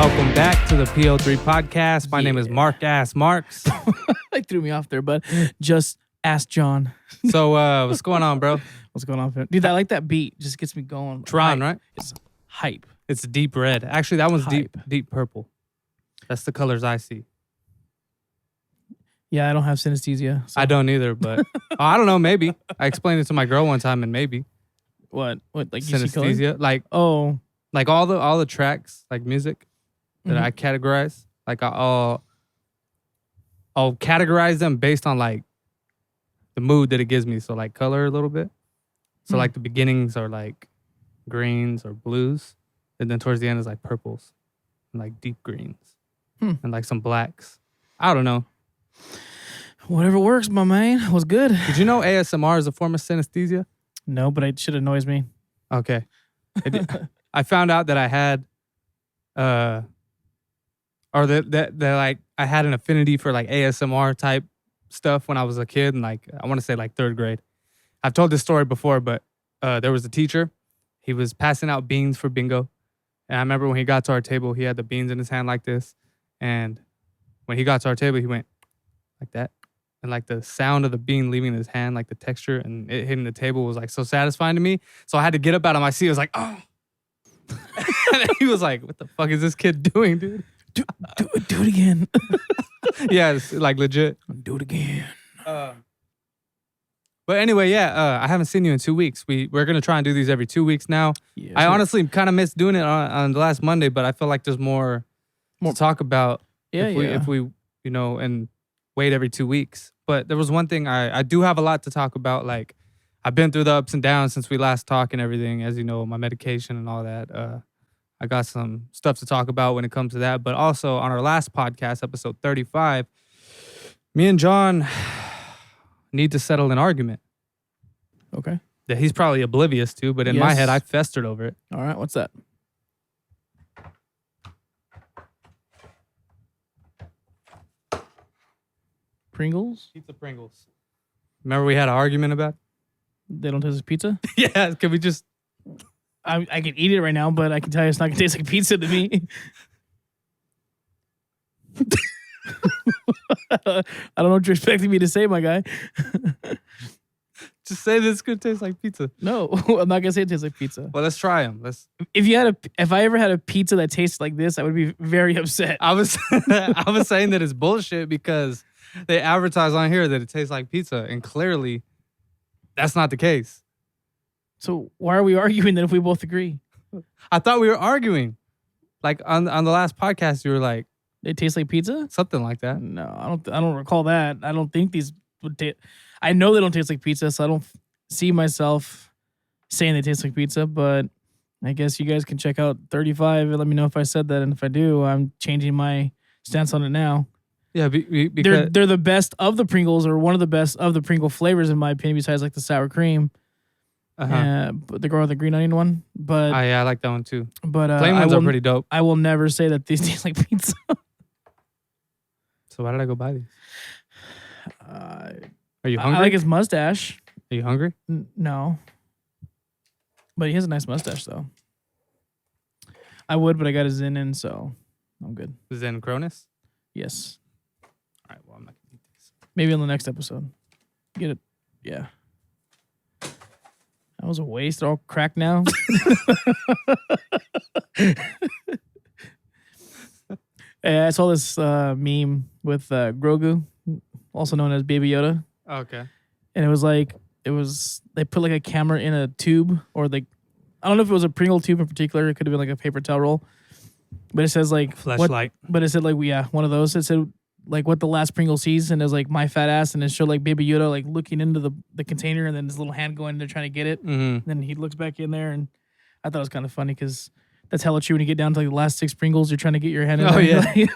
Welcome back to the PO3 Podcast. My name is Marcus Marx. They threw me off there, but just ask John. So, what's going on, bro? What's going on? Dude, I like that beat. Just gets me going. Tron, right? It's hype. It's deep red. Actually, that one's Hype. deep purple. That's the colors I see. Yeah, I don't have synesthesia. So. I don't either, but I don't know. Maybe I explained it to my girl one time, and maybe What? Like you see color? synesthesia, like all the tracks, like music that I categorize. Like I'll categorize them based on like the mood that it gives me. So like color a little bit. So like the beginnings are like greens or blues, and then towards the end is like purples and like deep greens and like some blacks. I don't know. Whatever works, my man. Was good. Did you know ASMR is a form of synesthesia? No, but it should annoys me. Okay. I found out that I had that like I had an affinity for like ASMR type stuff when I was a kid, and like I want to say like third grade. I've told this story before, but there was a teacher. He was passing out beans for bingo, and I remember when he got to our table, he had the beans in his hand like this, and when he got to our table, he went like that, and like the sound of the bean leaving his hand, like the texture and it hitting the table was like so satisfying to me. So I had to get up out of my seat. I was like, oh. And he was like, what the fuck is this kid doing, dude? Do it again. Yeah, it's like legit. Do it again. But anyway, I haven't seen you in 2 weeks. We're going to try and do these every 2 weeks now. Yeah, I honestly kind of missed doing it on the last Monday, but I feel like there's more to talk about if we and wait every 2 weeks. But there was one thing I do have a lot to talk about. Like, I've been through the ups and downs since we last talked and everything, as you know, my medication and all that. I got some stuff to talk about when it comes to that. But also on our last podcast, episode 35, me and John need to settle an argument. Okay. That he's probably oblivious to, but in my head, I festered over it. All right, what's that? Pringles? Pizza Pringles. Remember we had an argument about? They don't taste like pizza? Yeah, can we just... I can eat it right now, but I can tell you it's not going to taste like pizza to me. I don't know what you're expecting me to say, my guy. Just say this could taste like pizza. No, I'm not going to say it tastes like pizza. Well, let's try them. If I ever had a pizza that tastes like this, I would be very upset. I was saying that it's bullshit because they advertise on here that it tastes like pizza, and clearly that's not the case. So why are we arguing then if we both agree? I thought we were arguing. Like on the last podcast, you were like, they taste like pizza? Something like that. No, I don't recall that. I don't think these would taste. I know they don't taste like pizza, so I don't see myself saying they taste like pizza, but I guess you guys can check out 35 and let me know if I said that, and if I do, I'm changing my stance on it now. Yeah, because they're the best of the Pringles, or one of the best of the Pringle flavors in my opinion, besides like the sour cream. But the green onion one. But I like that one too. But plain ones are pretty dope. I will never say that these taste like pizza. So why did I go buy these? Are you hungry? I like his mustache. Are you hungry? No. But he has a nice mustache though. I would, but I got a Zen in, so I'm good. Zen Cronus? Yes. All right, well, I'm not going to eat these. Maybe on the next episode. Get it. Yeah. That was a waste. They're all cracked now. I saw this meme with Grogu, also known as Baby Yoda. Okay. And it was they put like a camera in a tube, or like, I don't know if it was a Pringle tube in particular. It could have been like a paper towel roll. But it says like flashlight. But it said like, one of those. It said like what the last Pringle sees, and it was like my fat ass, and it showed like Baby Yoda like looking into the container, and then his little hand going in there trying to get it. And then he looks back in there, and I thought it was kind of funny because that's hella true. When you get down to like the last 6 Pringles, you're trying to get your hand in there. Oh yeah,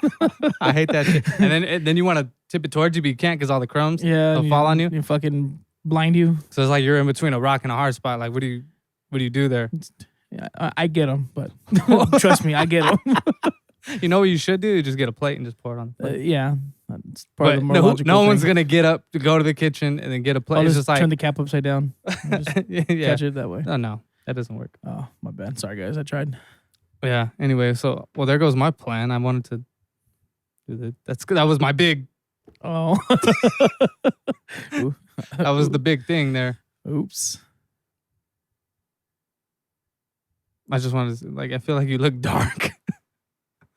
I hate that shit. And then you want to tip it towards you, but you can't because all the crumbs will fall on you. You fucking blind you. So it's like you're in between a rock and a hard spot. Like what do you do there? Yeah, I get them, but trust me, I get them. You know what you should do? You just get a plate and just pour it on the plate. Yeah. That's part of the more logical no thing. one's going to get up to go to the kitchen and then get a plate. I'll it's just like turn the cap upside down. And just catch it that way. No, that doesn't work. Oh, my bad. Sorry, guys. I tried. Yeah. Anyway, so there goes my plan. I wanted to do that was my big. Oh. That was the big thing there. Oops. I just wanted to, like, I feel like you look dark.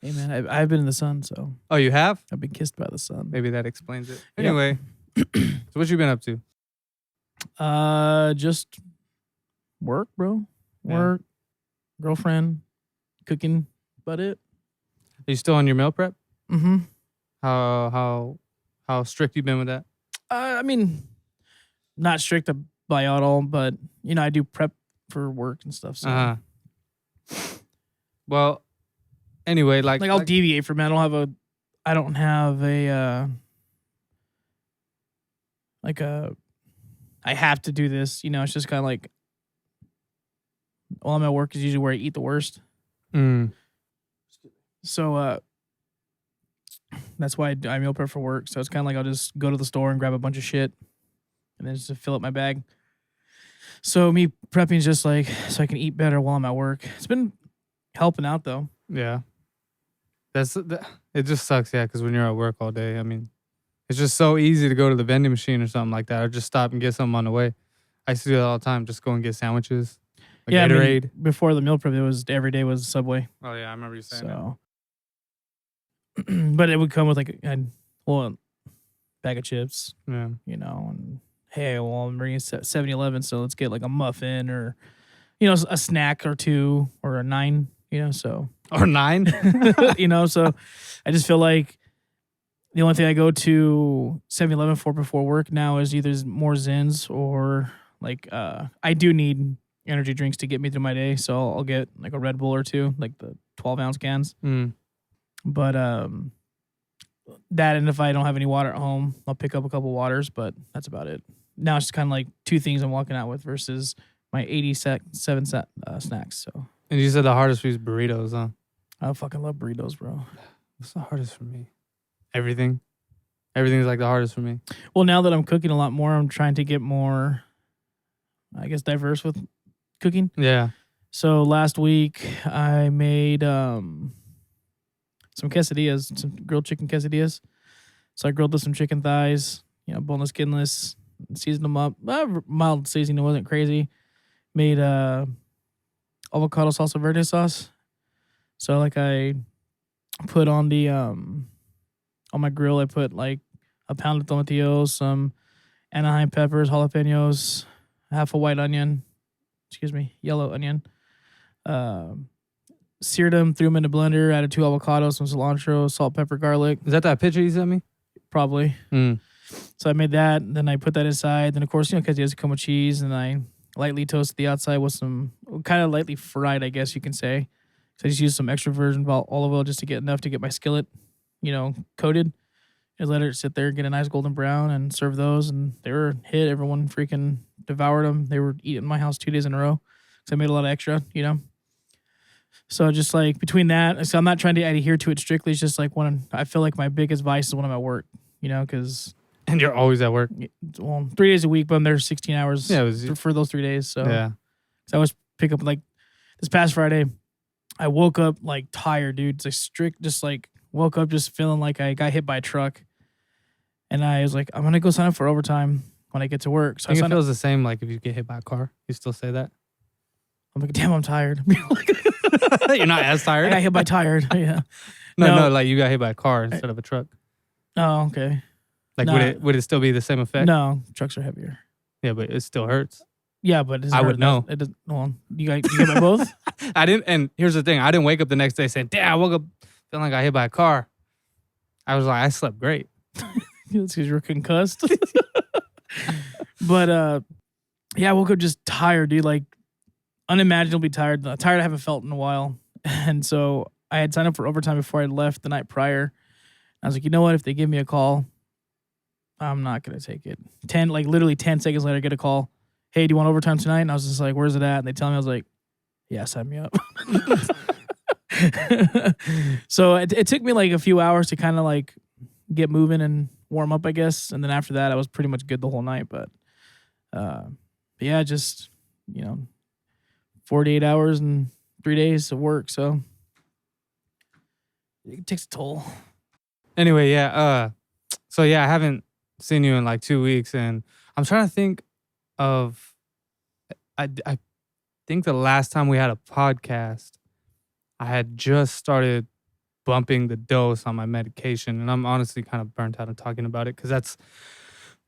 Hey man, I've been in the sun, so Oh, you have? I've been kissed by the sun. Maybe that explains it. Anyway, so what you been up to? Just work, bro. Yeah. Work, girlfriend, cooking, about it. Are you still on your meal prep? Mm-hmm. How strict you been with that? I mean, not strict by at all, but you know, I do prep for work and stuff. So, well, anyway, like I'll deviate from it. I don't have a I have to do this. You know, it's just kind of like, I'm at work is usually where I eat the worst. So that's why I meal prep for work. So it's kind of like I'll just go to the store and grab a bunch of shit and then just fill up my bag. So me prepping is just like so I can eat better while I'm at work. It's been helping out though. Yeah. It just sucks, yeah, because when you're at work all day, I mean, it's just so easy to go to the vending machine or something like that, or just stop and get something on the way. I used to do that all the time, just go and get sandwiches. Yeah, Gatorade. I mean, before the meal prep, it was every day was Subway. Oh yeah, I remember you saying that. So, but it would come with like a bag of chips, Yeah. you know, and hey, well, I'm bringing 7-Eleven, so let's get like a muffin or, you know, a snack or two or a 9, you know, so. Or 9. You know, so I just feel like the only thing I go to 7-Eleven for before work now is either more Zins or like I do need energy drinks to get me through my day, so I'll get like a Red Bull or two, like the 12-ounce cans. But that, and if I don't have any water at home, I'll pick up a couple waters, but that's about it. Now it's just kind of like 2 things I'm walking out with versus my 87 snacks. So. And you said the hardest for you is burritos, huh? I fucking love burritos, bro. What's the hardest for me? Everything. Everything's like the hardest for me. Well, now that I'm cooking a lot more, I'm trying to get more, I guess, diverse with cooking. Yeah. So last week I made some quesadillas, some grilled chicken quesadillas. So I grilled up some chicken thighs, you know, boneless, skinless, seasoned them up. Mild seasoning, wasn't crazy. Made avocado salsa verde sauce. So like I put on the on my grill, I put like a pound of tomatillos, some Anaheim peppers, jalapenos, half a white onion, yellow onion. Seared them, threw them in a blender, added 2 avocados, some cilantro, salt, pepper, garlic. Is that picture you sent me? Probably. So I made that, and then I put that inside. Then, of course, you know, quesadillas come with cheese, and I lightly toasted the outside with some, kind of lightly fried, I guess you can say. So I just used some extra virgin olive oil just to get enough to get my skillet, you know, coated. And let it sit there, get a nice golden brown, and serve those. And they were hit. Everyone freaking devoured them. They were eating in my house 2 days in a row. So I made a lot of extra, you know. So just like between that, so I'm not trying to adhere to it strictly. It's just like I feel like my biggest vice is when I'm at work, you know, because. And you're always at work? Well, 3 days a week, but I'm there 16 hours for those 3 days. So, yeah. So I always pick up, like, this past Friday, I woke up, like, tired, dude. It's like strict, just like, woke up just feeling like I got hit by a truck. And I was like, I'm going to go sign up for overtime when I get to work. So I think it feels the same, like, if you get hit by a car. You still say that? I'm like, damn, I'm tired. You're not as tired? I got hit by tired. Yeah. No, like, you got hit by a car instead of a truck. Oh, okay. Like, would it still be the same effect? No, trucks are heavier. Yeah, but it still hurts. Yeah, but I would know. It doesn't. Well, you got by both? I didn't. And here's the thing. I didn't wake up the next day saying, damn, I woke up feeling like I got hit by a car. I was like, I slept great. It's because you were concussed. But, yeah, I woke up just tired, dude. Like, unimaginably tired. Tired I haven't felt in a while. And so I had signed up for overtime before I left the night prior. I was like, you know what? If they give me a call, I'm not going to take it. Literally 10 seconds later, I get a call. Hey, do you want overtime tonight? And I was just like, where's it at? And they tell me, I was like, yeah, sign me up. So it took me like a few hours to kind of like get moving and warm up, I guess. And then after that, I was pretty much good the whole night. But yeah, just, you know, 48 hours and 3 days of work. So It takes a toll. Anyway, yeah. So yeah, I haven't seen you in like 2 weeks, and I'm trying to think of. I think the last time we had a podcast, I had just started bumping the dose on my medication, and I'm honestly kind of burnt out of talking about it because that's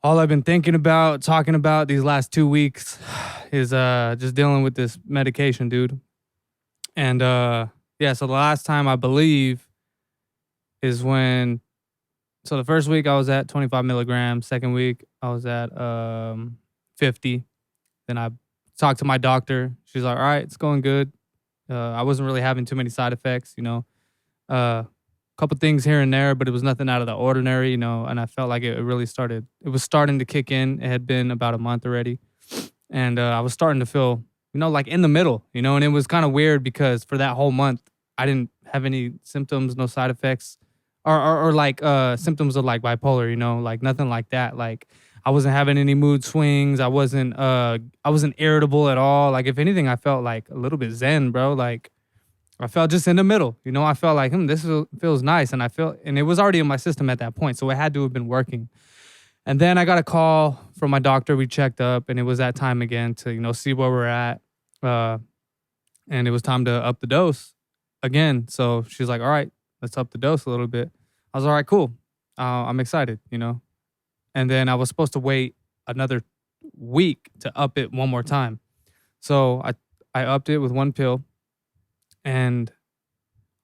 all I've been thinking about, talking about these last 2 weeks is just dealing with this medication, dude. And yeah, so the last time I believe is when. So the first week I was at 25 milligrams. Second week I was at 50. Then I talked to my doctor. She's like, all right, it's going good. I wasn't really having too many side effects, a couple things here and there, but it was nothing out of the ordinary, and I felt like it really started. It was starting to kick in. It had been about a month already. And I was starting to feel, like in the middle, and it was kind of weird because for that whole month, I didn't have any symptoms, no side effects. Or like symptoms of like bipolar, like nothing like that. Like I wasn't having any mood swings. I wasn't irritable at all. Like if anything, I felt like a little bit zen, bro. Like I felt just in the middle, I felt like, feels nice. And it was already in my system at that point. So it had to have been working. And then I got a call from my doctor. We checked up and it was that time again to, see where we're at. And it was time to up the dose again. So she's like, all right, let's up the dose a little bit. I was all right, cool. I'm excited, And then I was supposed to wait another week to up it one more time. So I upped it with one pill. And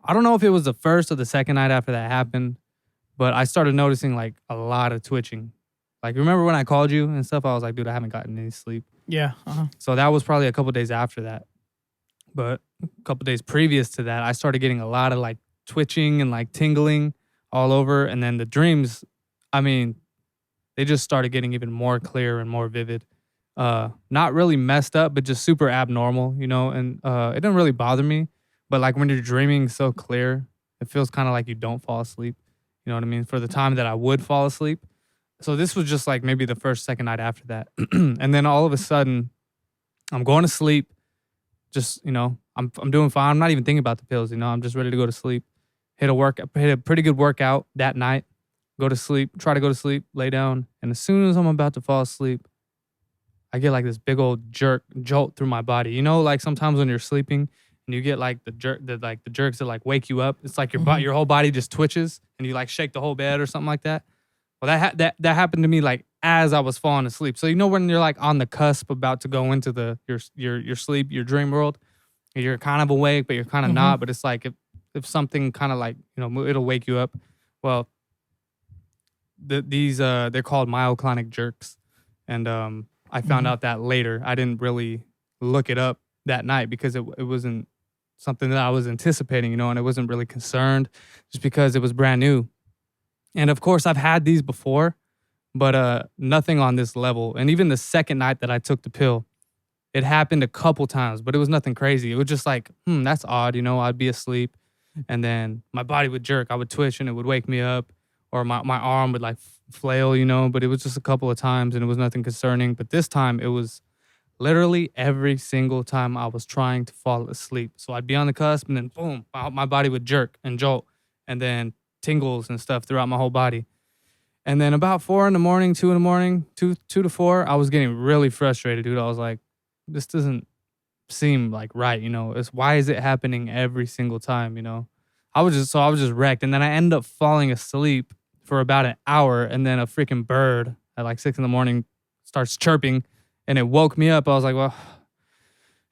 I don't know if it was the first or the second night after that happened, but I started noticing like a lot of twitching. Like, remember when I called you and stuff? I was like, dude, I haven't gotten any sleep. Yeah. So that was probably a couple days after that. But a couple days previous to that, I started getting a lot of like twitching and like tingling all over. And then the dreams, they just started getting even more clear and more vivid. Not really messed up, but just super abnormal, and it didn't really bother me. But like when you're dreaming so clear, it feels kind of like you don't fall asleep. You know what I mean? For the time that I would fall asleep. So this was just like maybe the first, second night after that. And then all of a sudden, I'm going to sleep. Just, I'm doing fine. I'm not even thinking about the pills, I'm just ready to go to sleep. Hit a pretty good workout that night. Go to sleep, try to go to sleep, lay down. And as soon as I'm about to fall asleep, I get like this big old jolt through my body. Like sometimes when you're sleeping and you get like the jerks that like wake you up. It's like your whole body just twitches and you like shake the whole bed or something like that. Well, that happened to me like as I was falling asleep. So when you're like on the cusp about to go into your sleep, your dream world, you're kind of awake, but you're kind of not. But it's like if something kind of like, it'll wake you up. Well, these they're called myoclonic jerks. And I found out that later. I didn't really look it up that night because it wasn't something that I was anticipating, and I wasn't really concerned just because it was brand new. And of course, I've had these before, but nothing on this level. And even the second night that I took the pill, it happened a couple times, but it was nothing crazy. It was just like, that's odd, I'd be asleep and then my body would jerk. I would twitch and it would wake me up, or my arm would like flail, but it was just a couple of times and it was nothing concerning. But this time it was literally every single time I was trying to fall asleep. So I'd be on the cusp and then boom, my body would jerk and jolt and then tingles and stuff throughout my whole body. And then about 4 a.m, 2 a.m, 2 to 4, I was getting really frustrated, dude. I was like, this doesn't seem like right, It's why is it happening every single time, I was just wrecked. And then I ended up falling asleep for about an hour, and then a freaking bird at like 6 a.m. starts chirping and it woke me up. I was like, well,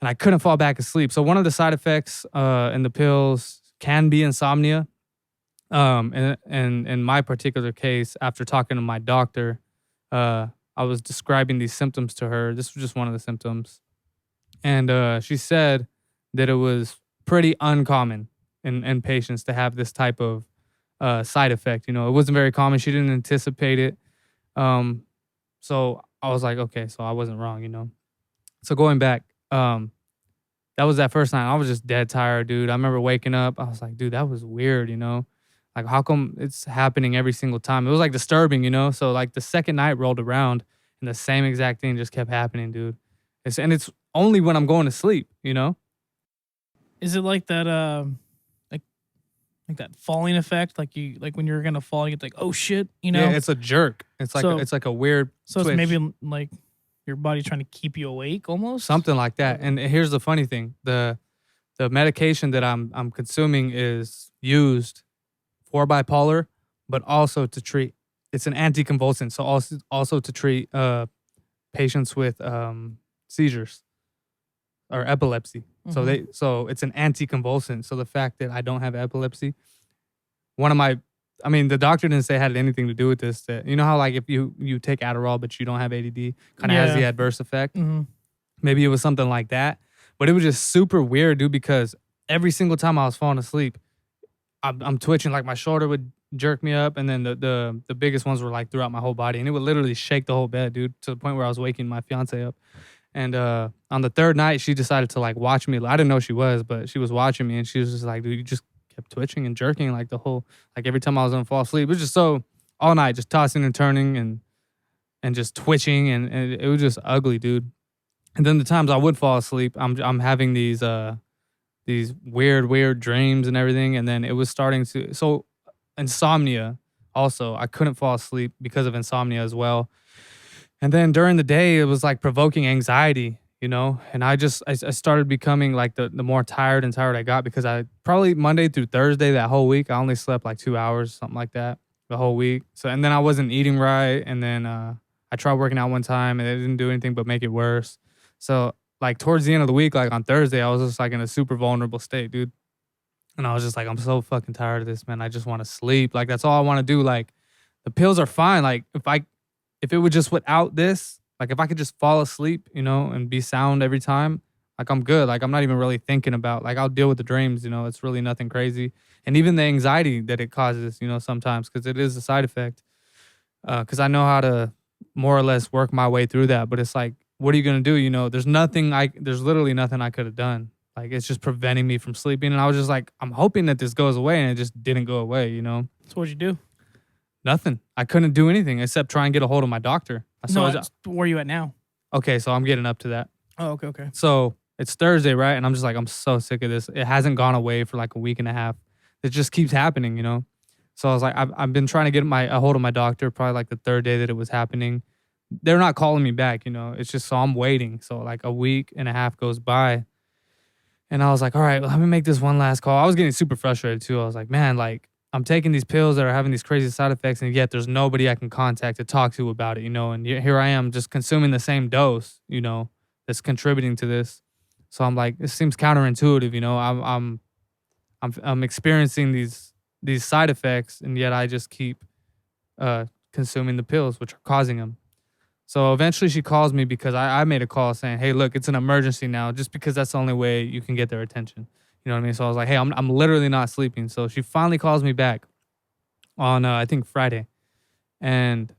and I couldn't fall back asleep. So one of the side effects in the pills can be insomnia. And in my particular case, after talking to my doctor, I was describing these symptoms to her. This was just one of the symptoms. And she said that it was pretty uncommon in patients to have this type of side effect. It wasn't very common. She didn't anticipate it. So I was like, okay, so I wasn't wrong, So going back, that was that first night. I was just dead tired, dude. I remember waking up. I was like, dude, that was weird, Like, how come it's happening every single time? It was like disturbing, So like the second night rolled around and the same exact thing just kept happening, dude. It's only when I'm going to sleep, Is it like that? like that falling effect, like when you're gonna fall, you get like, oh shit, you know? Yeah, it's a jerk. It's like So- it's like a weird So twitch. it's maybe like your body trying to keep you awake almost. Something like that. And here's the funny thing: the medication that I'm consuming is used for bipolar, but also to treat. It's an anticonvulsant, so also to treat patients with seizures or epilepsy. Mhm. So it's an anticonvulsant. So the fact that I don't have epilepsy, the doctor didn't say it had anything to do with this. That you know how like if you take Adderall but you don't have ADD, kind of has the Yeah. adverse effect. Mhm. Maybe it was something like that, but it was just super weird, dude. Because every single time I was falling asleep, I'm twitching, like my shoulder would jerk me up, and then the biggest ones were like throughout my whole body, and it would literally shake the whole bed, dude, to the point where I was waking my fiance up. And on the third night, she decided to like watch me. I didn't know she was, but she was watching me, and she was just like, dude, you just kept twitching and jerking like every time I was gonna fall asleep. It was just so all night, just tossing and turning and just twitching, and it was just ugly, dude. And then the times I would fall asleep, I'm having these weird dreams and everything, and then it was starting to insomnia also. I couldn't fall asleep because of insomnia as well. And then during the day, it was like provoking anxiety, you know? And I started becoming like the more tired and tired I got, because I probably Monday through Thursday, that whole week, I only slept like 2 hours, something like that, the whole week. So, and then I wasn't eating right. And then I tried working out one time and it didn't do anything but make it worse. So like towards the end of the week, like on Thursday, I was just like in a super vulnerable state, dude. And I was just like, I'm so fucking tired of this, man. I just want to sleep. Like, that's all I want to do. Like, the pills are fine. Like, if it would just without this, like if I could just fall asleep, you know, and be sound every time, like I'm good. Like I'm not even really thinking about, like I'll deal with the dreams, you know, it's really nothing crazy. And even the anxiety that it causes, you know, sometimes, because it is a side effect. Because I know how to more or less work my way through that. But it's like, what are you going to do? You know, there's literally nothing I could have done. Like it's just preventing me from sleeping. And I was just like, I'm hoping that this goes away, and it just didn't go away, you know? So what'd you do? Nothing. I couldn't do anything except try and get a hold of my doctor. Where are you at now? Okay, so I'm getting up to that. Oh, okay. So it's Thursday, right? And I'm just like, I'm so sick of this. It hasn't gone away for like a week and a half. It just keeps happening, you know? So I was like, I've been trying to get a hold of my doctor, probably like the third day that it was happening. They're not calling me back, you know? It's just, so I'm waiting. So like a week and a half goes by. And I was like, all right, well, let me make this one last call. I was getting super frustrated too. I was like, man, like, I'm taking these pills that are having these crazy side effects, and yet there's nobody I can contact to talk to about it, you know? And here I am just consuming the same dose, you know, that's contributing to this. So I'm like, this seems counterintuitive, you know? I'm experiencing these side effects, and yet I just keep consuming the pills, which are causing them. So eventually she calls me because I made a call saying, hey, look, it's an emergency now, just because that's the only way you can get their attention. You know what I mean? So I was like, hey, I'm literally not sleeping. So she finally calls me back on, I think, Friday. And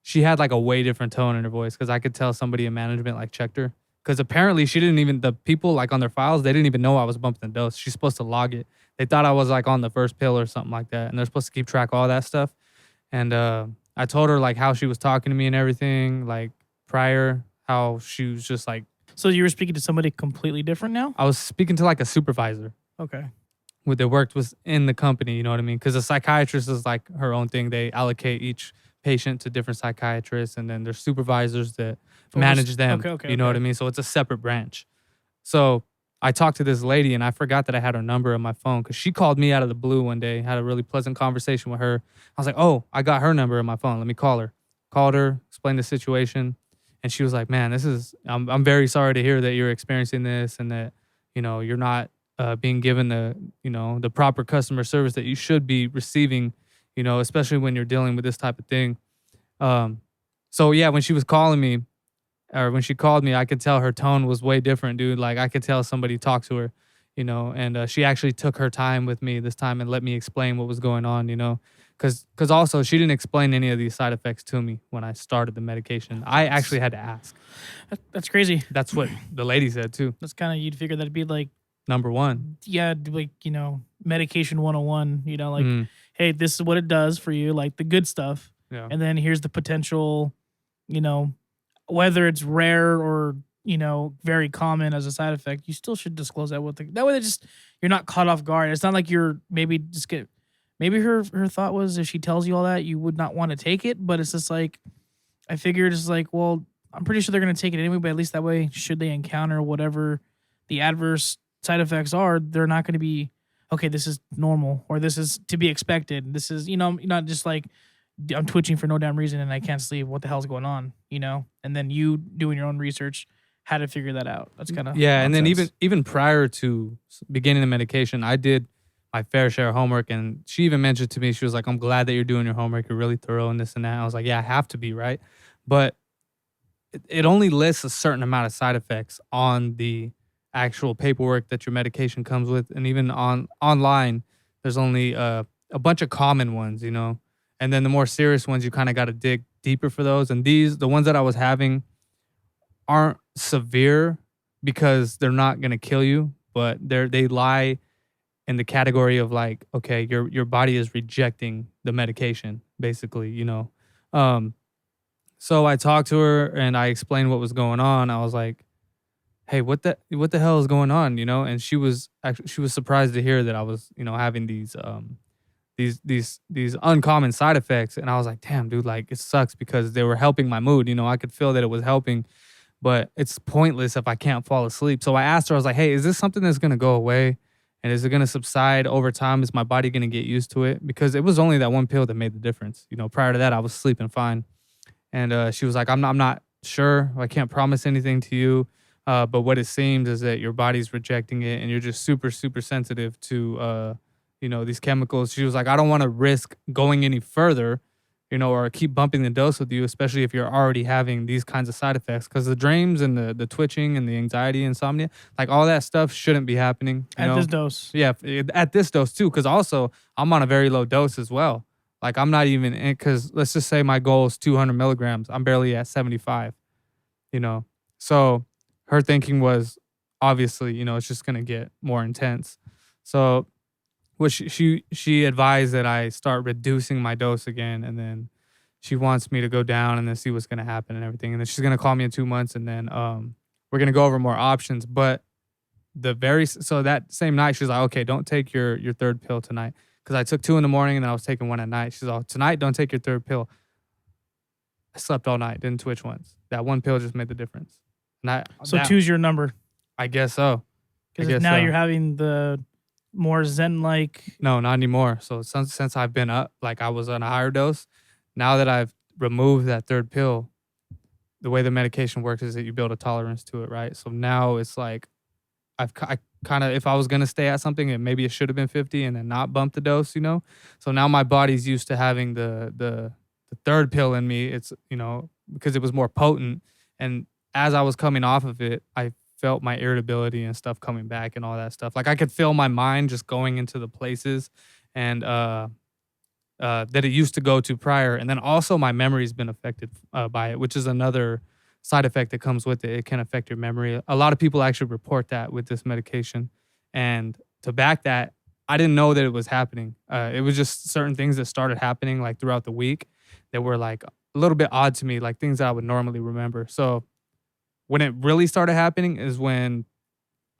she had like a way different tone in her voice, because I could tell somebody in management like checked her. Because apparently the people like on their files, they didn't even know I was bumping the dose. She's supposed to log it. They thought I was like on the first pill or something like that. And they're supposed to keep track of all that stuff. And I told her like how she was talking to me and everything, like prior, how she was just like. So you were speaking to somebody completely different now? I was speaking to like a supervisor. Okay. That worked was in the company, you know what I mean? Because a psychiatrist is like her own thing. They allocate each patient to different psychiatrists, and then there's supervisors that manage them. You know what I mean? So it's a separate branch. So I talked to this lady, and I forgot that I had her number on my phone, because she called me out of the blue one day, had a really pleasant conversation with her. I was like, oh, I got her number on my phone. Let me call her. Called her, explained the situation. And she was like, man, I'm very sorry to hear that you're experiencing this, and that, you know, you're not being given the proper customer service that you should be receiving, you know, especially when you're dealing with this type of thing. So yeah, when she was calling me, or when she called me, I could tell her tone was way different, dude. Like I could tell somebody talked to her, you know, and she actually took her time with me this time and let me explain what was going on, you know. Because also she didn't explain any of these side effects to me when I started the medication. I actually had to ask. That's crazy. That's what the lady said too. That's kind of, you'd figure that'd be like number one. Yeah, like, you know, medication 101, you know, like, hey, this is what it does for you, like the good stuff. Yeah. And then here's the potential, you know, whether it's rare or very common as a side effect, you still should disclose that that way you're not caught off guard. It's not like you're maybe her thought was if she tells you all that, you would not want to take it, but it's just like, I figured it's like, well, I'm pretty sure they're going to take it anyway, but at least that way, should they encounter whatever the adverse side effects are, they're not going to be, okay, this is normal or this is to be expected. This is, not just like I'm twitching for no damn reason and I can't sleep. What the hell's going on? And then you doing your own research, how to figure that out. That's kind of and then nonsense. even prior to beginning the medication, I did my fair share of homework, and she even mentioned to me, she was like, I'm glad that you're doing your homework. You're really thorough and this and that. I was like, yeah, I have to be, right? But it only lists a certain amount of side effects on the actual paperwork that your medication comes with, and even online, there's only a bunch of common ones, and then the more serious ones, you kind of got to dig deeper for those. And the ones that I was having aren't severe because they're not gonna kill you, but they lie in the category of like, okay, your body is rejecting the medication, basically, So I talked to her and I explained what was going on. I was like, hey, what the hell is going on, And she was surprised to hear that I was, having these uncommon side effects. And I was like, damn, dude, like it sucks because they were helping my mood. I could feel that it was helping, but it's pointless if I can't fall asleep. So I asked her, I was like, hey, is this something that's going to go away? And is it going to subside over time? Is my body going to get used to it? Because it was only that one pill that made the difference. Prior to that, I was sleeping fine. And she was like, I'm not sure. I can't promise anything to you. But what it seems is that your body's rejecting it and you're just super, super sensitive to, these chemicals. She was like, I don't want to risk going any further, or keep bumping the dose with you, especially if you're already having these kinds of side effects. Because the dreams and the twitching and the anxiety, insomnia, like all that stuff shouldn't be happening. At this dose. Yeah, at this dose too. Because also I'm on a very low dose as well. Like I'm not even in, because let's just say my goal is 200 milligrams. I'm barely at 75, So her thinking was obviously, it's just going to get more intense. So what she advised that I start reducing my dose again, and then she wants me to go down and then see what's going to happen and everything. And then she's going to call me in 2 months, and then we're going to go over more options. But so that same night, she's like, okay, don't take your third pill tonight. Because I took 2 in the morning and then I was taking 1 at night. She's like, tonight, don't take your third pill. I slept all night, didn't twitch once. That one pill just made the difference. So 2's your number. I guess so. Because now you're having the more Zen-like. No, not anymore. So since I've been up, like I was on a higher dose, now that I've removed that third pill, the way the medication works is that you build a tolerance to it, right? So now it's like I kind of, if I was going to stay at something, and maybe it should have been 50 and then not bump the dose, So now my body's used to having the third pill in me. It's, because it was more potent. And as I was coming off of it, I felt my irritability and stuff coming back and all that stuff. Like I could feel my mind just going into the places and that it used to go to prior. And then also my memory's been affected by it, which is another side effect that comes with it. It can affect your memory. A lot of people actually report that with this medication. And to back that, I didn't know that it was happening. It was just certain things that started happening like throughout the week that were like a little bit odd to me, like things that I would normally remember. So when it really started happening is when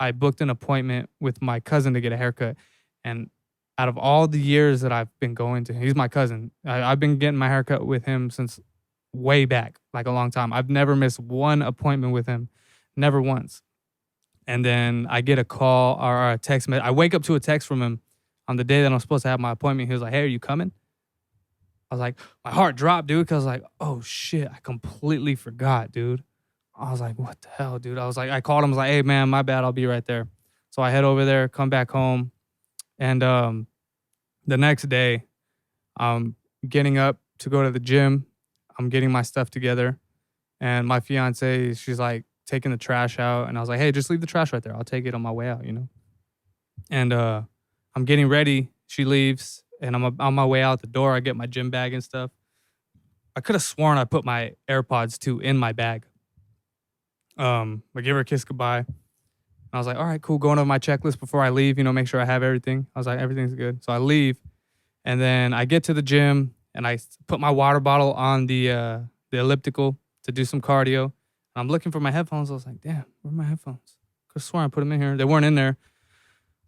I booked an appointment with my cousin to get a haircut. And out of all the years that I've been going to, he's my cousin. I've been getting my haircut with him since way back, like a long time. I've never missed one appointment with him, never once. And then I get a call or a text. I wake up to a text from him on the day that I'm supposed to have my appointment. He was like, hey, are you coming? I was like, my heart dropped, dude, because I was like, oh shit, I completely forgot, dude. I was like, what the hell, dude? I called him, I was like, hey man, my bad, I'll be right there. So I head over there, come back home. And the next day, I'm getting up to go to the gym. I'm getting my stuff together. And my fiance, she's like taking the trash out. And I was like, hey, just leave the trash right there. I'll take it on my way out, And I'm getting ready. She leaves. And I'm on my way out the door. I get my gym bag and stuff. I could have sworn I put my AirPods too in my bag. I give her a kiss goodbye. I was like, all right, cool. Going over my checklist before I leave, make sure I have everything. I was like, everything's good. So I leave. And then I get to the gym and I put my water bottle on the elliptical to do some cardio. I'm looking for my headphones. I was like, damn, where are my headphones? Could have sworn I put them in here. They weren't in there.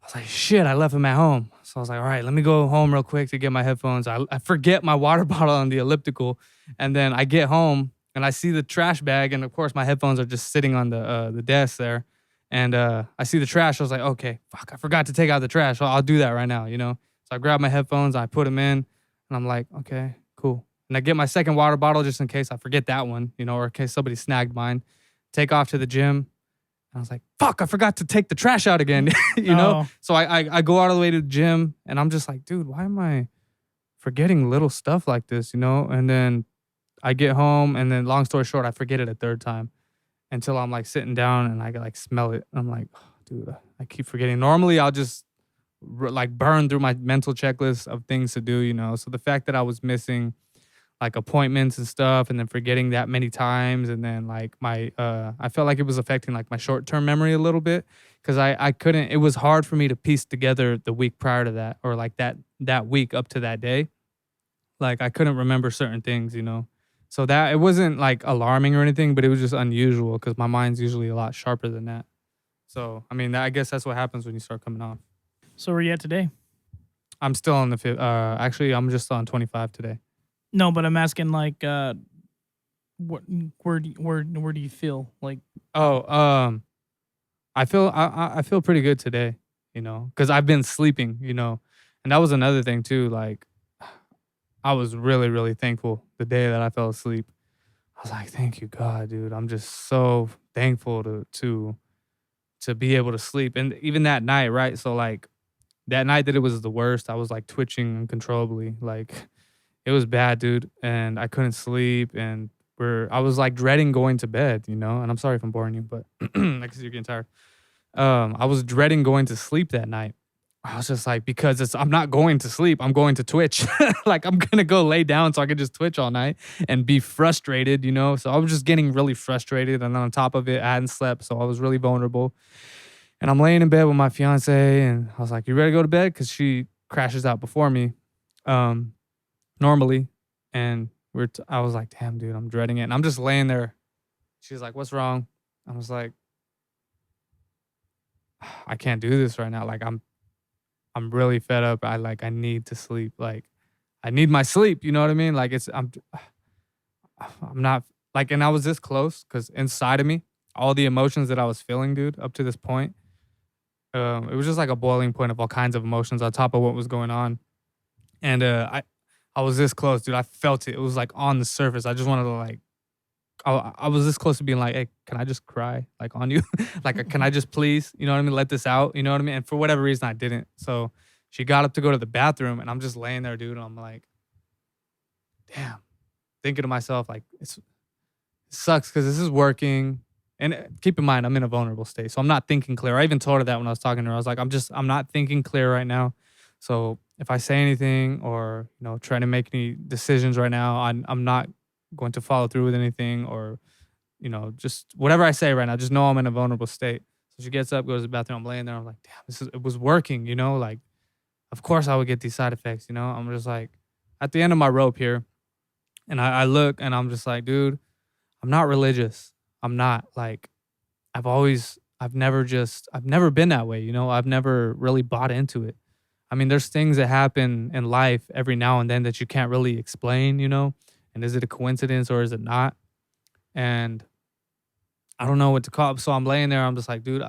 I was like, shit, I left them at home. So I was like, all right, let me go home real quick to get my headphones. I forget my water bottle on the elliptical. And then I get home and I see the trash bag. And of course, my headphones are just sitting on the desk there. And I see the trash. I was like, okay, fuck, I forgot to take out the trash. Well, I'll do that right now, you know? So I grab my headphones, I put them in, and I'm like, okay, cool. And I get my second water bottle just in case I forget that one, you know, or in case somebody snagged mine. Take off to the gym. I was like, fuck, I forgot to take the trash out again, you know? Oh. So I go all the way to the gym and I'm just like, dude, why am I forgetting little stuff like this, you know? And then I get home and then long story short, I forget it a third time until I'm like sitting down and I like smell it. I'm like, oh, dude, I keep forgetting. Normally I'll just like burn through my mental checklist of things to do, you know? So the fact that I was missing like appointments and stuff and then forgetting that many times and then like my I felt like it was affecting like my short-term memory a little bit because I couldn't, it was hard for me to piece together the week prior to that or like that week up to that day. Like I couldn't remember certain things, you know. So that it wasn't like alarming or anything, but it was just unusual because my mind's usually a lot sharper than that. So I mean I guess that's what happens when you start coming off. So where you at today? I'm still on the actually I'm just on 25 today. No, but I'm asking like, what, where do you feel like? Oh, I feel pretty good today, you know, because I've been sleeping, you know, and that was another thing too. Like, I was really really thankful the day that I fell asleep. I was like, thank you God, dude. I'm just so thankful to be able to sleep, and even that night, right? So like that night that it was the worst, I was like twitching uncontrollably, like. It was bad, dude, and I couldn't sleep, and I was like dreading going to bed, you know. And I'm sorry if I'm boring you, but because you're getting tired. I was dreading going to sleep that night. I was just like, because I'm not going to sleep, I'm going to twitch. Like I'm gonna go lay down so I could just twitch all night and be frustrated, you know. So I was just getting really frustrated, and on top of it, I hadn't slept, so I was really vulnerable. And I'm laying in bed with my fiance, and I was like, "You ready to go to bed?" Because she crashes out before me. Normally, and I was like, damn, dude, I'm dreading it. And I'm just laying there. She's like, what's wrong? I was like, I can't do this right now. Like I'm really fed up. I need to sleep. Like I need my sleep. You know what I mean? Like I'm not like, and I was this close because inside of me, all the emotions that I was feeling, dude, up to this point, it was just like a boiling point of all kinds of emotions on top of what was going on. And I was this close, dude. I felt it. It was like on the surface. I just wanted to like, I was this close to being like, hey, can I just cry like on you? Like, can I just please, you know what I mean? Let this out, you know what I mean? And for whatever reason, I didn't. So she got up to go to the bathroom and I'm just laying there, dude. And I'm like, damn, thinking to myself, like, it sucks because this is working. And keep in mind, I'm in a vulnerable state. So I'm not thinking clear. I even told her that when I was talking to her. I was like, I'm not thinking clear right now. So if I say anything or, you know, try to make any decisions right now, I'm not going to follow through with anything or, you know, just whatever I say right now, just know I'm in a vulnerable state. So she gets up, goes to the bathroom. I'm laying there. I'm like, damn, it was working, you know, like, of course I would get these side effects, you know. I'm just like at the end of my rope here. And I look and I'm just like, dude, I'm not religious. I'm not like, I've never been that way, you know. I've never really bought into it. I mean, there's things that happen in life every now and then that you can't really explain, you know? And is it a coincidence or is it not? And I don't know what to call it. So I'm laying there. I'm just like, dude,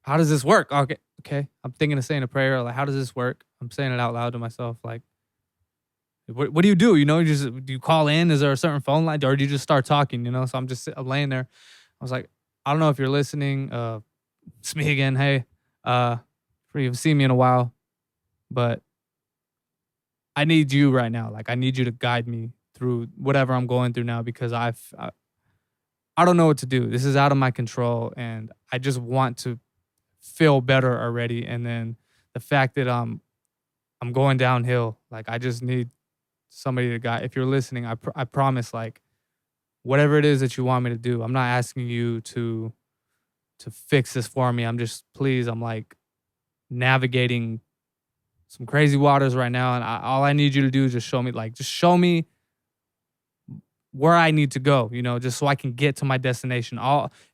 how does this work? Okay. I'm thinking of saying a prayer. Like, how does this work? I'm saying it out loud to myself. Like, what do you do? You know, do you call in? Is there a certain phone line? Or do you just start talking, you know? So I'm laying there. I was like, I don't know if you're listening. It's me again. Hey, you've seen me in a while. But I need you right now. Like I need you to guide me through whatever I'm going through now because I don't know what to do. This is out of my control and I just want to feel better already. And then the fact that I'm going downhill, like I just need somebody to guide. If you're listening, I promise like whatever it is that you want me to do, I'm not asking you to fix this for me. I'm like navigating some crazy waters right now, and all I need you to do is just show me where I need to go, just so I can get to my destination.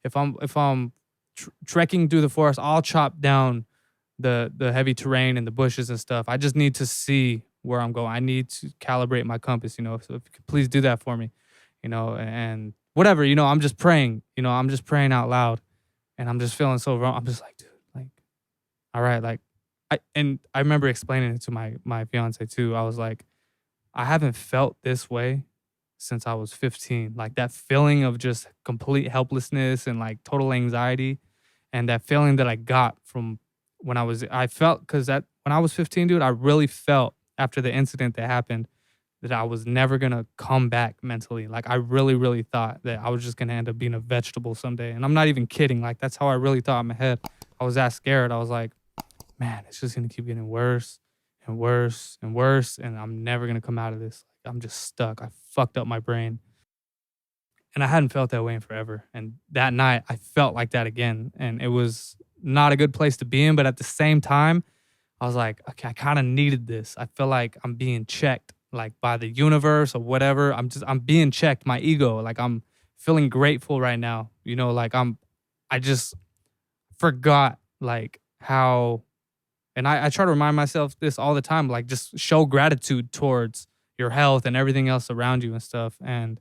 If I'm trekking through the forest, I'll chop down the heavy terrain and the bushes and stuff. I just need to see where I'm going. I need to calibrate my compass, so if you could please do that for me, and whatever, I'm just praying, I'm just praying out loud, and I'm just feeling so wrong. I'm just like, dude, like, all right, like, I remember explaining it to my fiance too. I was like, I haven't felt this way since I was 15. Like that feeling of just complete helplessness and like total anxiety, and that feeling that I got from when I felt, because that when I was 15, dude, I really felt after the incident that happened that I was never gonna come back mentally. Like I really, really thought that I was just gonna end up being a vegetable someday. And I'm not even kidding. Like that's how I really thought in my head. I was that scared. I was like, man, it's just gonna keep getting worse and worse and worse, and I'm never gonna come out of this. Like I'm just stuck. I fucked up my brain. And I hadn't felt that way in forever. And that night I felt like that again. And it was not a good place to be in, but at the same time, I was like, okay, I kind of needed this. I feel like I'm being checked, like by the universe or whatever. I'm being checked, my ego. Like I'm feeling grateful right now. Like I just forgot like how, and I try to remind myself this all the time, like just show gratitude towards your health and everything else around you and stuff. And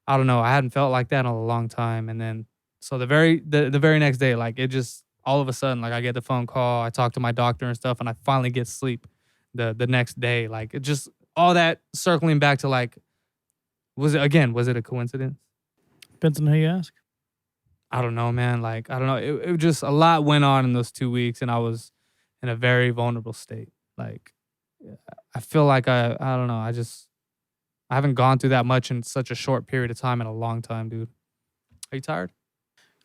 I don't know, I hadn't felt like that in a long time. And then so the very next day, like it just all of a sudden, like I get the phone call, I talk to my doctor and stuff, and I finally get sleep the next day. Like it just all that circling back to like, was it a coincidence? Depends on who you ask. I don't know, man. Like I don't know. It just a lot went on in those 2 weeks, and I was in a very vulnerable state. Like I feel like I don't know. I haven't gone through that much in such a short period of time in a long time, dude. Are you tired?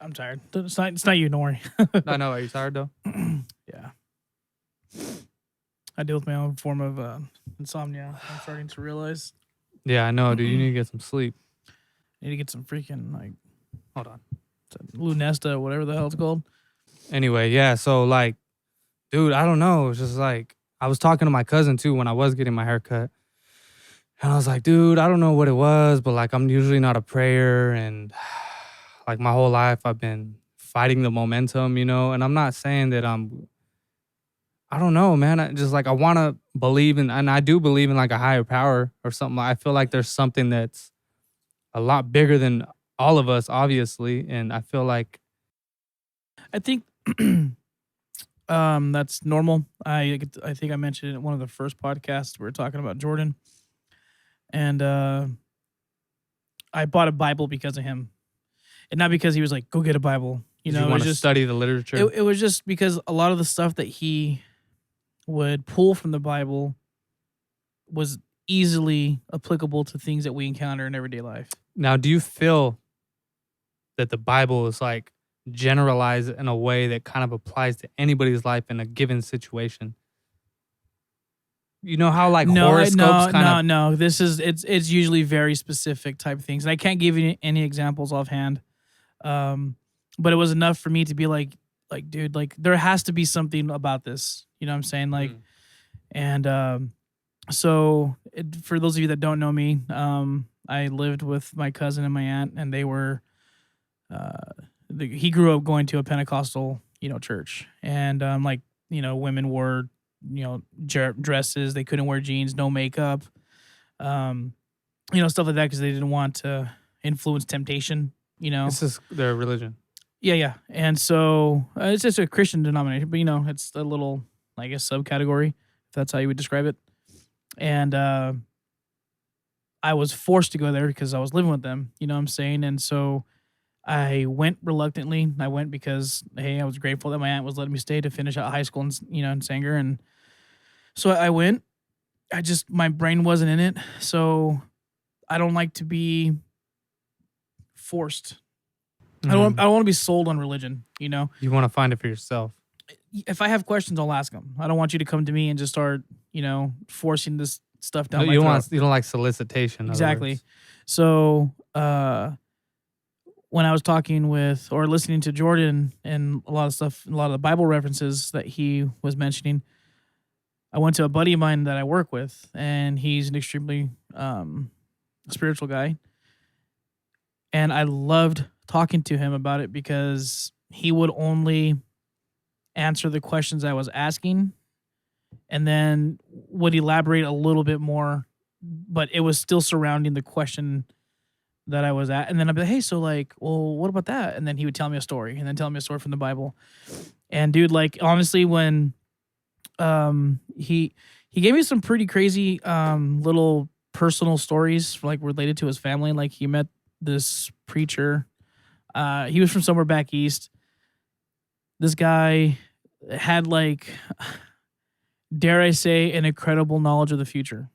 I'm tired. It's not you, don't worry. I know. Are you tired though? Yeah. I deal with my own form of insomnia. I'm starting to realize. Yeah, I know, dude. You need to get some sleep. I need to get some freaking like. Hold on. Lunesta, whatever the hell it's called. Anyway, yeah. So like, dude, I don't know. It's just like I was talking to my cousin too when I was getting my hair cut. And I was like, dude, I don't know what it was, but like I'm usually not a prayer, and like my whole life I've been fighting the momentum, and I'm not saying that I don't know, man. I just like I want to believe in, and I do believe in like a higher power or something. I feel like there's something that's a lot bigger than all of us, obviously, and I feel like I think that's normal. I think I mentioned it in one of the first podcasts we were talking about Jordan. And I bought a Bible because of him, and not because he was like, "Go get a Bible." you want to study the literature. It was just because a lot of the stuff that he would pull from the Bible was easily applicable to things that we encounter in everyday life. Now, do you feel that the Bible is like generalized in a way that kind of applies to anybody's life in a given situation? You know how like horoscopes kind of... No. It's usually very specific type of things. And I can't give you any examples offhand. But it was enough for me to be like, dude, like there has to be something about this. You know what I'm saying? Like, and so for those of you that don't know me, I lived with my cousin and my aunt, and they were, he grew up going to a Pentecostal, church, and like, women wore, dresses. They couldn't wear jeans, no makeup, stuff like that because they didn't want to influence temptation. This is their religion. Yeah. And so it's just a Christian denomination, but it's a little, I guess, subcategory, if that's how you would describe it. And I was forced to go there because I was living with them. You know what I'm saying? And so I went reluctantly. I went because, hey, I was grateful that my aunt was letting me stay to finish out high school in Sanger. And so I went. My brain wasn't in it. So I don't like to be forced. I don't want to be sold on religion, You want to find it for yourself. If I have questions, I'll ask them. I don't want you to come to me and just start, forcing this stuff down my throat. You don't like solicitation. Exactly. So when I was talking with or listening to Jordan and a lot of the Bible references that he was mentioning, I went to a buddy of mine that I work with, and he's an extremely spiritual guy. And I loved talking to him about it because he would only answer the questions I was asking and then would elaborate a little bit more, but it was still surrounding the question that I was at. And then I'd be like, hey, so like, well, what about that? And then he would tell me a story and then tell me a story from the Bible. And dude, like honestly, when he gave me some pretty crazy little personal stories like related to his family. Like he met this preacher. He was from somewhere back east. This guy had like, dare I say, an incredible knowledge of the future.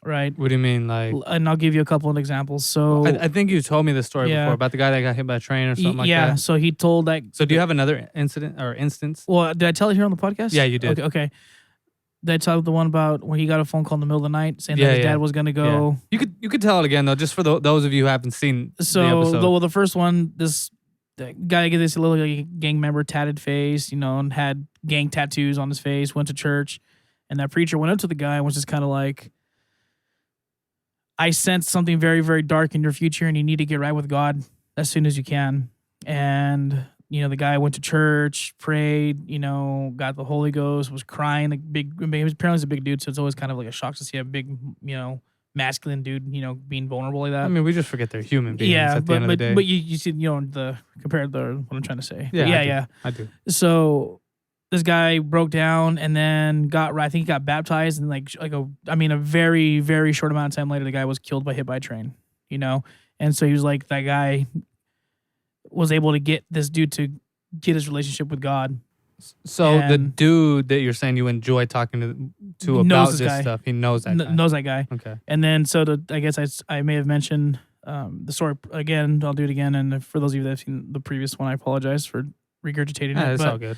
Right. What do you mean? Like, And I'll give you a couple of examples. So I think you told me the story Yeah. before about the guy that got hit by a train or something like yeah, that. so he told that. So do you have another incident or instance? Well, did I tell it here on the podcast? Yeah, you did. Okay. Did I tell the one about when he got a phone call in the middle of the night saying Yeah, that his yeah. dad was gonna go? You could tell it again though, just for those of you who haven't seen the So episode. the first one, this guy get this little like, gang member tatted face, and had gang tattoos on his face. Went to church, and that preacher went up to the guy and was just kind of like, I sense something very, very dark in your future and you need to get right with God as soon as you can. And, the guy went to church, prayed, got the Holy Ghost, was crying, like he was apparently a big dude. So it's always kind of like a shock to see a big, masculine dude, being vulnerable like that. I mean, we just forget they're human beings Yeah, at the end of the day. but you see, compared to what I'm trying to say. Yeah, I do. So this guy broke down and then I think he got baptized and a very, very short amount of time later, the guy was killed hit by a train, And so he was like, that guy was able to get this dude to get his relationship with God. So the And- dude that you're saying you enjoy talking to Knows about this this guy. stuff, he knows that guy. Knows that guy. Okay. And then, I guess I may have mentioned the story again. I'll do it again. And for those of you that have seen the previous one, I apologize for regurgitating Yeah, it. it's But all good.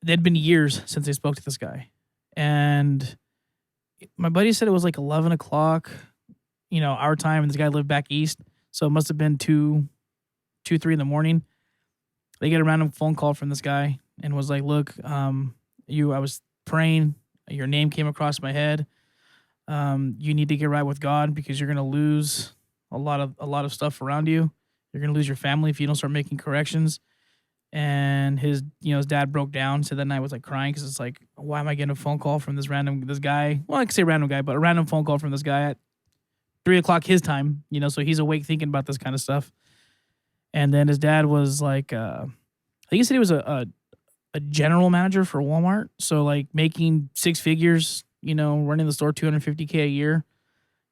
it had been years since they spoke to this guy. And my buddy said it was like 11 o'clock, our time. And this guy lived back east. So it must have been 2, 3 in the morning. They get a random phone call from this guy and was like, look, I was praying. Your name came across my head. You need to get right with God because you're going to lose a lot of stuff around you. You're going to lose your family if you don't start making corrections. And his dad broke down. So that night was like crying because it's like, why am I getting a phone call from this guy? Well, I could say random guy, but a random phone call from this guy at 3 o'clock his time, so he's awake thinking about this kind of stuff. And then his dad was like, I think he said he was a general manager for Walmart. So like making 6 figures, running the store $250K a year,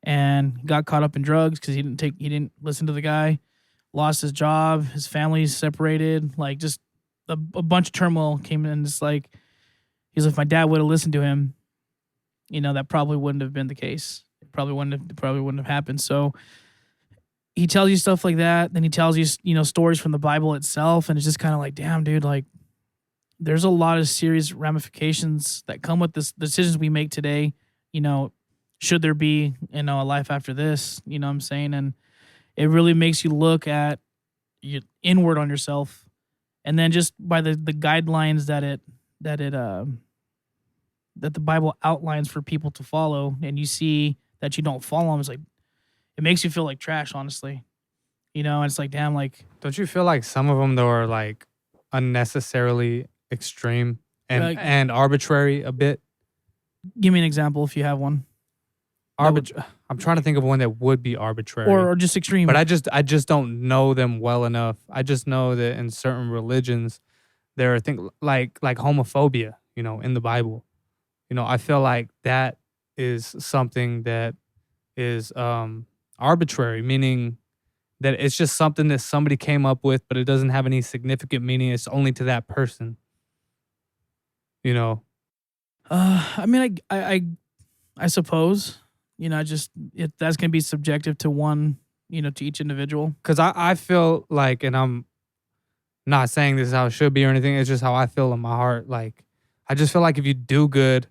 and got caught up in drugs because he didn't listen to the guy, lost his job, his family's separated, like just a bunch of turmoil came in. Just like, he's like, if my dad would have listened to him, that probably wouldn't have been the case. It probably wouldn't have happened. So he tells you stuff like that. Then he tells you, stories from the Bible itself. And it's just kind of like, damn, dude, like there's a lot of serious ramifications that come with this decisions we make today. Should there be, a life after this, you know what I'm saying? And it really makes you look at inward on yourself. And then just by the guidelines that the Bible outlines for people to follow, and you see that you don't follow them, it's like, it makes you feel like trash, honestly. And it's like, damn, like. Don't you feel like some of them though are like unnecessarily extreme and arbitrary a bit? Give me an example if you have one. I'm trying to think of one that would be arbitrary. Or just extreme. But I just don't know them well enough. I just know that in certain religions there are things like homophobia, in the Bible. I feel like that is something that is arbitrary, meaning that it's just something that somebody came up with, but it doesn't have any significant meaning. It's only to that person. I mean, I suppose, that's gonna be subjective to one, to each individual. Because I feel like, and I'm not saying this is how it should be or anything, it's just how I feel in my heart. Like, I just feel like if you do good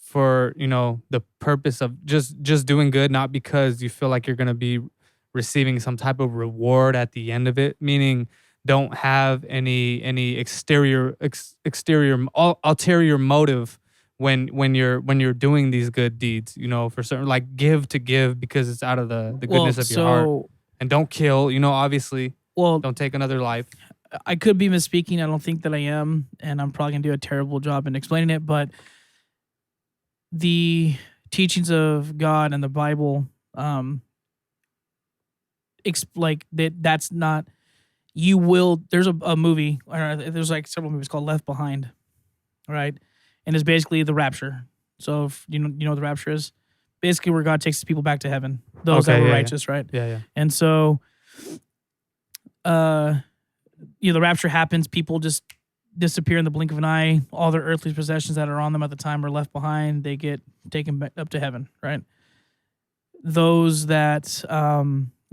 for, the purpose of just doing good, not because you feel like you're going to be receiving some type of reward at the end of it, meaning don't have any exterior ulterior motive when you're doing these good deeds, for certain, like give to give because it's out of the goodness of your heart. And don't kill, obviously. Well, don't take another life. I could be misspeaking. I don't think that I am, and I'm probably gonna do a terrible job in explaining it. But the teachings of God and the Bible, like that's not. You will. There's a movie. Or there's like several movies called Left Behind, right? And it's basically the rapture. So if you know what the rapture is, basically where God takes his people back to heaven, those that were righteous, right? Yeah. And so, the rapture happens. People just disappear in the blink of an eye. All their earthly possessions that are on them at the time are left behind. They get taken back up to heaven, right? Those that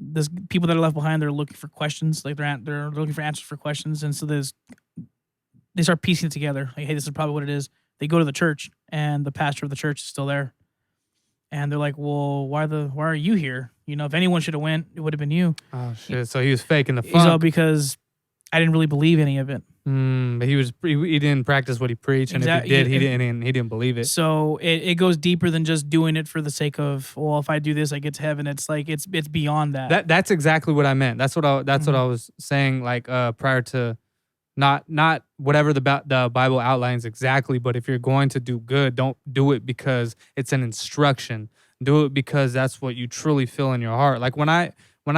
there's people that are left behind, they're looking for questions, like they're looking for answers for questions, and so they start piecing it together. Like, hey, this is probably what it is. They go to the church, and the pastor of the church is still there, and they're like, "Well, why are you here? If anyone should have went, it would have been you." Oh shit! So he was faking the funk. He's all because I didn't really believe any of it. But he didn't practice what he preached, and if he did, he didn't believe it. So it goes deeper than just doing it for the sake of, well, if I do this, I get to heaven. It's like it's beyond that. That's exactly what I meant. That's what I was saying. Like prior to, not whatever the Bible outlines exactly, but if you're going to do good, don't do it because it's an instruction. Do it because that's what you truly feel in your heart. Like when I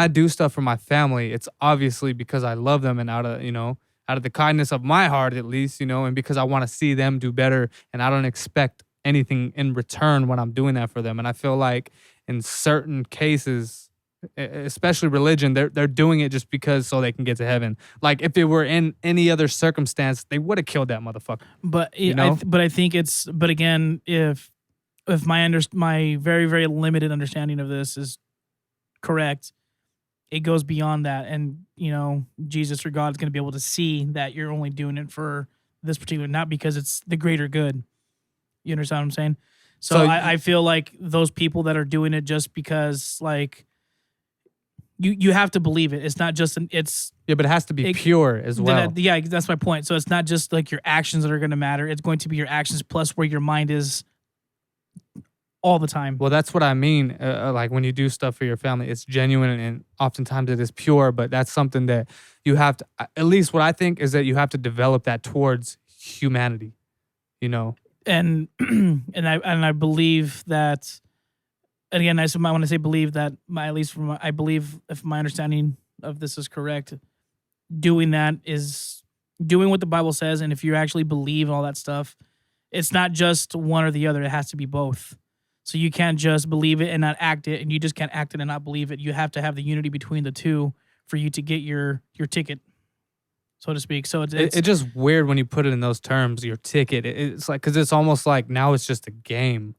do stuff for my family, it's obviously because I love them and out of the kindness of my heart, at least, and because I want to see them do better, and I don't expect anything in return when I'm doing that for them. And I feel like in certain cases, especially religion, they're doing it just because so they can get to heaven. Like if it were in any other circumstance, they would have killed that motherfucker. But I think it's. But again, if my very, very limited understanding of this is correct, it goes beyond that, and Jesus or God is going to be able to see that you're only doing it for this particular, not because it's the greater good. You understand what I'm saying? So I feel like those people that are doing it just because, like, you have to believe it. It's not just it's but it has to be pure as well. Yeah, that's my point. So it's not just like your actions that are going to matter. It's going to be your actions plus where your mind is all the time. Well, that's what I mean. Like when you do stuff for your family, it's genuine and oftentimes it is pure, but that's something that you have to, at least what I think is that you have to develop that towards humanity, And I believe that, again, I might want to say believe that I believe, if my understanding of this is correct, doing that is doing what the Bible says. And if you actually believe all that stuff, it's not just one or the other. It has to be both. So you can't just believe it and not act it, and you just can't act it and not believe it. You have to have the unity between the two for you to get your ticket, so to speak. So it's just weird when you put it in those terms, your ticket. It's like, because it's almost like now it's just a game.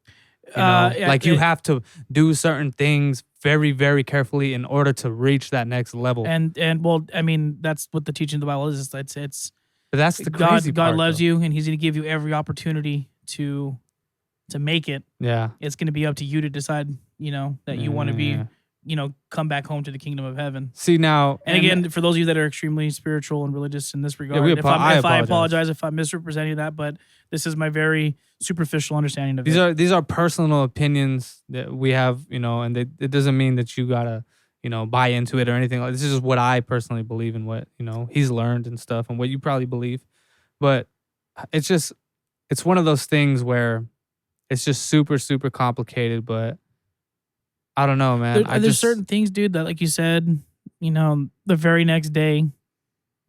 You have to do certain things very, very carefully in order to reach that next level. And well, I mean, that's what the teaching of the Bible is. It's but that's the crazy part. God loves you, and He's going to give you every opportunity to make it. Yeah. It's going to be up to you to decide, that you want to be, come back home to the kingdom of heaven. See now. And again, for those of you that are extremely spiritual and religious in this regard, I apologize if I'm misrepresenting that, but this is my very superficial understanding of it. These are personal opinions that we have, and it doesn't mean that you gotta, buy into it or anything. Like, this is just what I personally believe in, what, he's learned and stuff, and what you probably believe. But it's one of those things where it's just super, super complicated, but I don't know, man. There's certain things, dude, that, like you said, the very next day,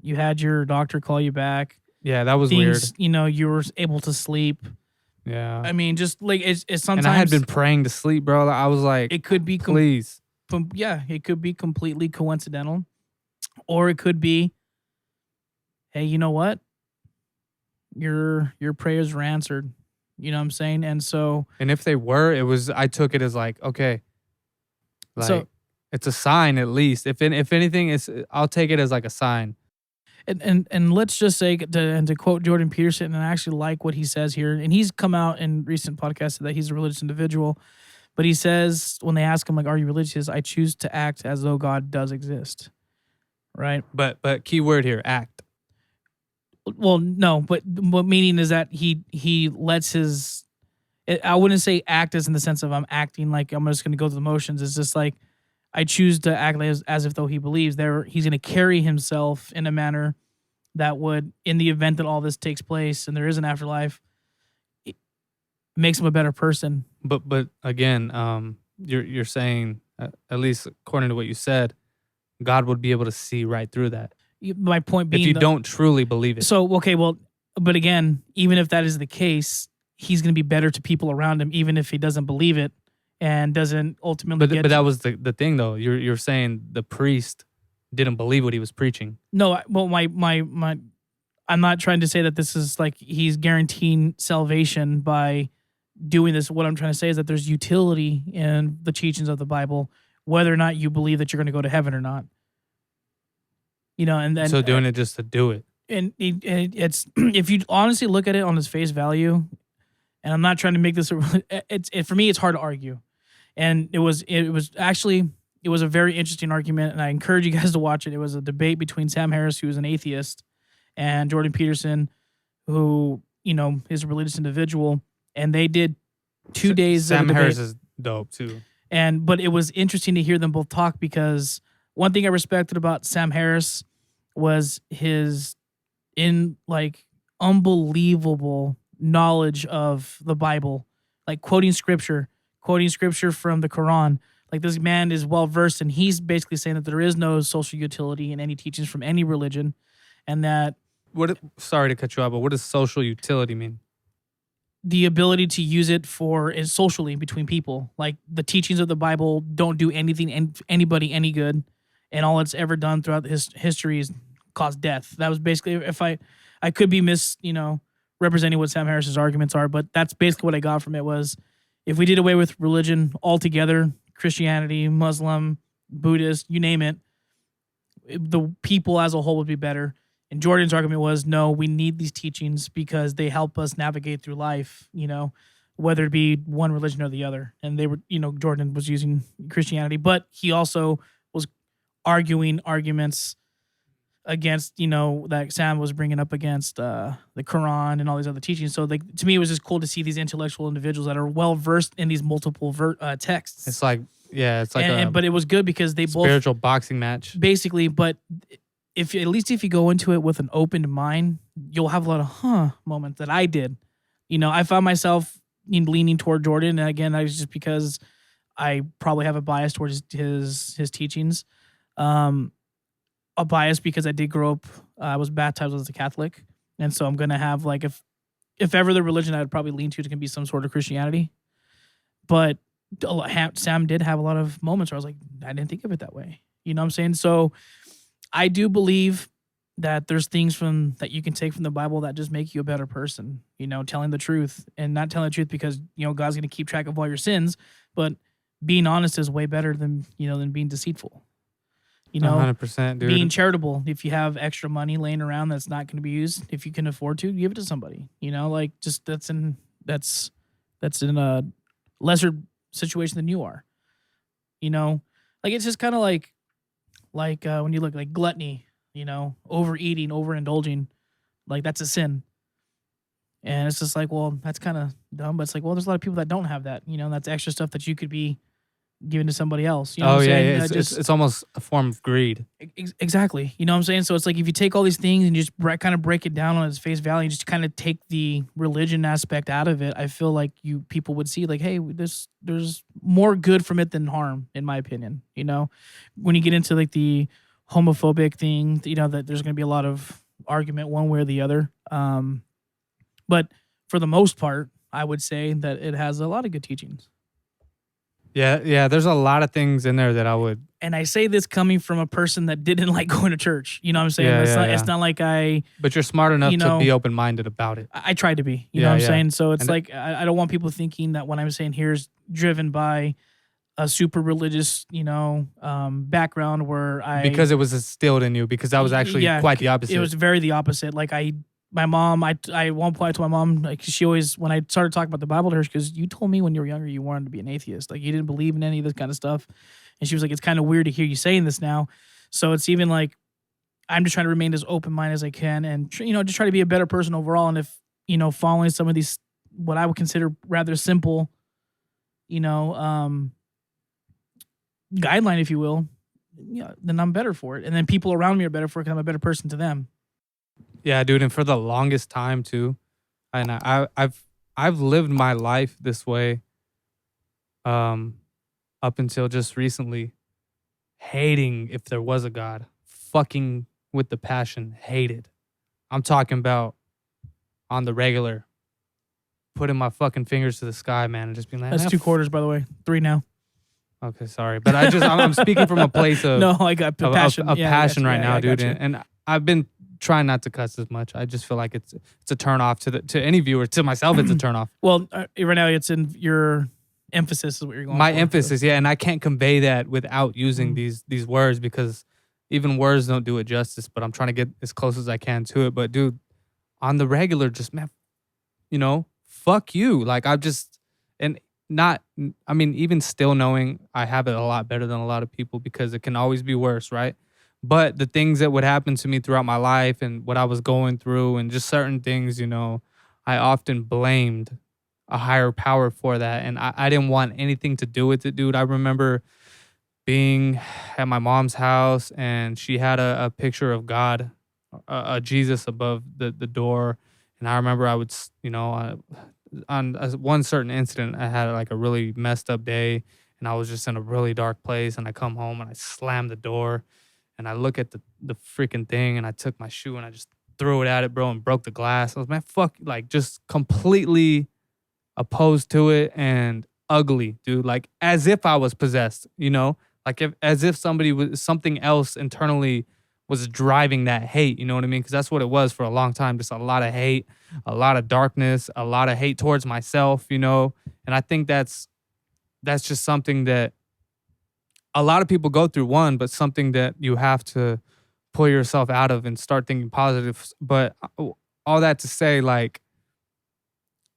you had your doctor call you back. Yeah, that was weird. You were able to sleep. Yeah. I mean, just like it's sometimes. And I had been praying to sleep, bro. I was like, it could be please. It could be completely coincidental, or it could be, hey, you know what? Your prayers were answered. You know what I'm saying? And so... And if they were, I took it as like, okay. Like, so, it's a sign at least. If anything, I'll take it as like a sign. And let's just say, to quote Jordan Peterson, and I actually like what he says here, and he's come out in recent podcasts that he's a religious individual, but he says, when they ask him, like, are you religious? I choose to act as though God does exist. Right? But key word here, act. Well, no, but what meaning is that he lets his I wouldn't say act as in the sense of I'm acting like I'm just going to go through the motions. It's just like I choose to act like as if though he believes he's going to carry himself in a manner that would, in the event that all this takes place and there is an afterlife, it makes him a better person. But again, you're saying, at least according to what you said, God would be able to see right through that. My point being, if you don't truly believe it. So okay, well, but again, even if that is the case, he's going to be better to people around him, even if he doesn't believe it and doesn't ultimately. But that was the thing, though. You're saying the priest didn't believe what he was preaching. No, well, my I'm not trying to say that this is like he's guaranteeing salvation by doing this. What I'm trying to say is that there's utility in the teachings of the Bible, whether or not you believe that you're going to go to heaven or not. You know, and then so doing it just to do it. And it's if you honestly look at it on its face value, and I'm not trying to make this for me it's hard to argue, and it was actually a very interesting argument, and I encourage you guys to watch it. It was a debate between Sam Harris, who is an atheist, and Jordan Peterson, who is a religious individual, and they did 2 days. Sam Harris is dope too, but it was interesting to hear them both talk, because one thing I respected about Sam Harris was his unbelievable knowledge of the Bible, like quoting scripture from the Quran. Like, this man is well versed, and he's basically saying that there is no social utility in any teachings from any religion, and that. Sorry to cut you off, but what does social utility mean? The ability to use it socially between people. Like, the teachings of the Bible don't do anything anybody any good, and all it's ever done throughout history is cause death. That was basically, if I could be representing what Sam Harris's arguments are, but that's basically what I got from it was, if we did away with religion altogether, Christianity, Muslim, Buddhist, you name it, the people as a whole would be better. And Jordan's argument was, no, we need these teachings because they help us navigate through life, whether it be one religion or the other. And they were, Jordan was using Christianity, but he also was arguing arguments against, that Sam was bringing up against the Quran and all these other teachings. So, like, to me, it was just cool to see these intellectual individuals that are well versed in these multiple texts. It's like, but it was good because they both spiritual boxing match, basically. But if you go into it with an open mind, you'll have a lot of moments that I did. I found myself leaning toward Jordan, and again, that was just because I probably have a bias towards his teachings. A bias because I did grow up, I was baptized as a Catholic, and so I'm gonna have, like, if ever the religion I would probably lean to can be some sort of Christianity. But Sam did have a lot of moments where I was like, I didn't think of it that way. You know what I'm saying? So I do believe that there's things that you can take from the Bible that just make you a better person, telling the truth, and not telling the truth because, God's going to keep track of all your sins, but being honest is way better than being deceitful. 100%, dude. Being charitable. If you have extra money laying around that's not going to be used, if you can afford to, give it to somebody. Just that's in a lesser situation than you are. It's just kind of like when you look like gluttony, overeating, overindulging, like, that's a sin. And it's just like, well, that's kind of dumb, but it's like, well, there's a lot of people that don't have that, that's extra stuff that you could be giving to somebody else. You know what I'm saying? It's almost a form of greed. Exactly. You know what I'm saying? So it's like, if you take all these things and just kind of break it down on its face value, and just kind of take the religion aspect out of it, I feel like people would see, like, hey, there's more good from it than harm, in my opinion. When you get into, like, the homophobic thing, that there's going to be a lot of argument one way or the other. But for the most part, I would say that it has a lot of good teachings. Yeah, there's a lot of things in there that I would. And I say this coming from a person that didn't like going to church. You know what I'm saying? It's not like I. But you're smart enough to be open-minded about it. I tried to be. You know what I'm saying? So it's like, I don't want people thinking that what I'm saying here is driven by a super religious, background where because it was instilled in you. Because that was actually quite the opposite. It was very the opposite. Like, my mom, at one point I told my mom, like, she always, when I started talking about the Bible to her, because you told me when you were younger you wanted to be an atheist, like, you didn't believe in any of this kind of stuff, and she was like, it's kind of weird to hear you saying this now. So it's even like, I'm just trying to remain as open-minded as I can, and just try to be a better person overall. And if following some of these what I would consider rather simple, guideline, if you will, then I'm better for it. And then people around me are better for it because I'm a better person to them. Yeah, dude. And for the longest time too, and I've lived my life this way, up until just recently, hating if there was a God, fucking with the passion, hated. I'm talking about on the regular, putting my fucking fingers to the sky, man, and just being like, That's 2 quarters, by the way. 3 now. Okay, sorry, but I'm speaking from a place of No, I got passion. Of Yeah, passion right now, I dude, gotcha. and I've been trying not to cuss as much. I just feel like it's a turn off to any viewer. To myself, it's a turn off. Well, right now it's in your emphasis is what you're going. My for, emphasis, so. yeah, and I can't convey that without using these words because even words don't do it justice. But I'm trying to get as close as I can to it. But dude, on the regular, just man, fuck you. Like I've just and not. I mean, even still knowing I have it a lot better than a lot of people because it can always be worse, right? But the things that would happen to me throughout my life and what I was going through and just certain things, I often blamed a higher power for that. And I didn't want anything to do with it, dude. I remember being at my mom's house and she had a picture of God, a Jesus above the door. And I remember I would, on one certain incident, I had like a really messed up day and I was just in a really dark place. And I come home and I slammed the door. And I look at the freaking thing and I took my shoe and I just threw it at it, bro, and broke the glass. I was, man, fuck, like just completely opposed to it and ugly, dude. Like as if I was possessed, like as if something else internally was driving that hate, you know what I mean? Because that's what it was for a long time. Just a lot of hate, a lot of darkness, a lot of hate towards myself, And I think that's just something that a lot of people go through, but something that you have to pull yourself out of and start thinking positive. But all that to say, like,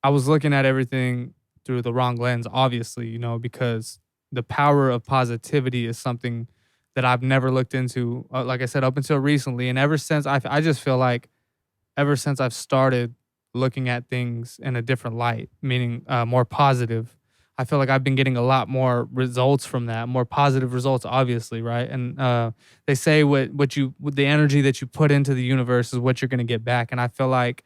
I was looking at everything through the wrong lens, obviously, because the power of positivity is something that I've never looked into, like I said, up until recently. And ever since, I just feel like ever since I've started looking at things in a different light, meaning more positive, I feel like I've been getting a lot more results from that, more positive results, obviously, right? And they say the energy that you put into the universe is what you're going to get back. And I feel like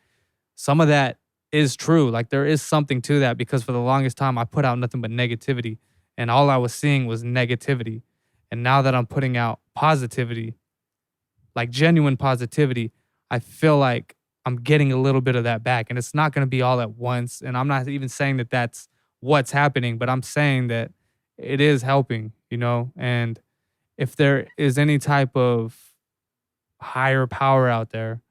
some of that is true. Like there is something to that because for the longest time I put out nothing but negativity and all I was seeing was negativity. And now that I'm putting out positivity, like genuine positivity, I feel like I'm getting a little bit of that back. And it's not going to be all at once. And I'm not even saying that that's what's happening, but I'm saying that it is helping, and if there is any type of higher power out there,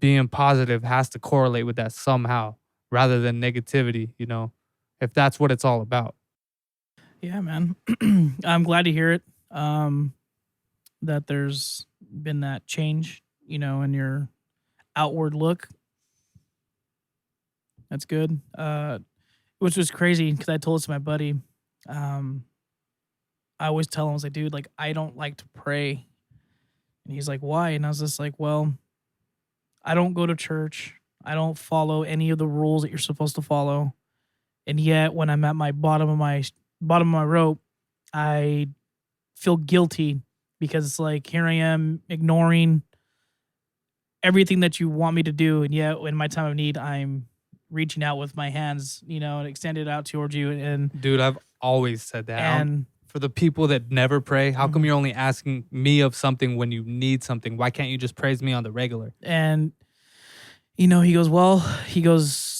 being positive has to correlate with that somehow rather than negativity, if that's what it's all about. Yeah, man. I'm glad to hear it. That there's been that change, in your outward look. That's good. Which was crazy because I told it to my buddy. I always tell him, I was like, dude, like, I don't like to pray. And he's like, why? And I was just like, well, I don't go to church. I don't follow any of the rules that you're supposed to follow. And yet when I'm at my bottom of my rope, I feel guilty because it's like, here I am ignoring everything that you want me to do. And yet in my time of need, I'm reaching out with my hands, and extended out towards you. And dude, I've always said that. And for the people that never pray, how come you're only asking me of something when you need something? Why can't you just praise me on the regular? And he goes,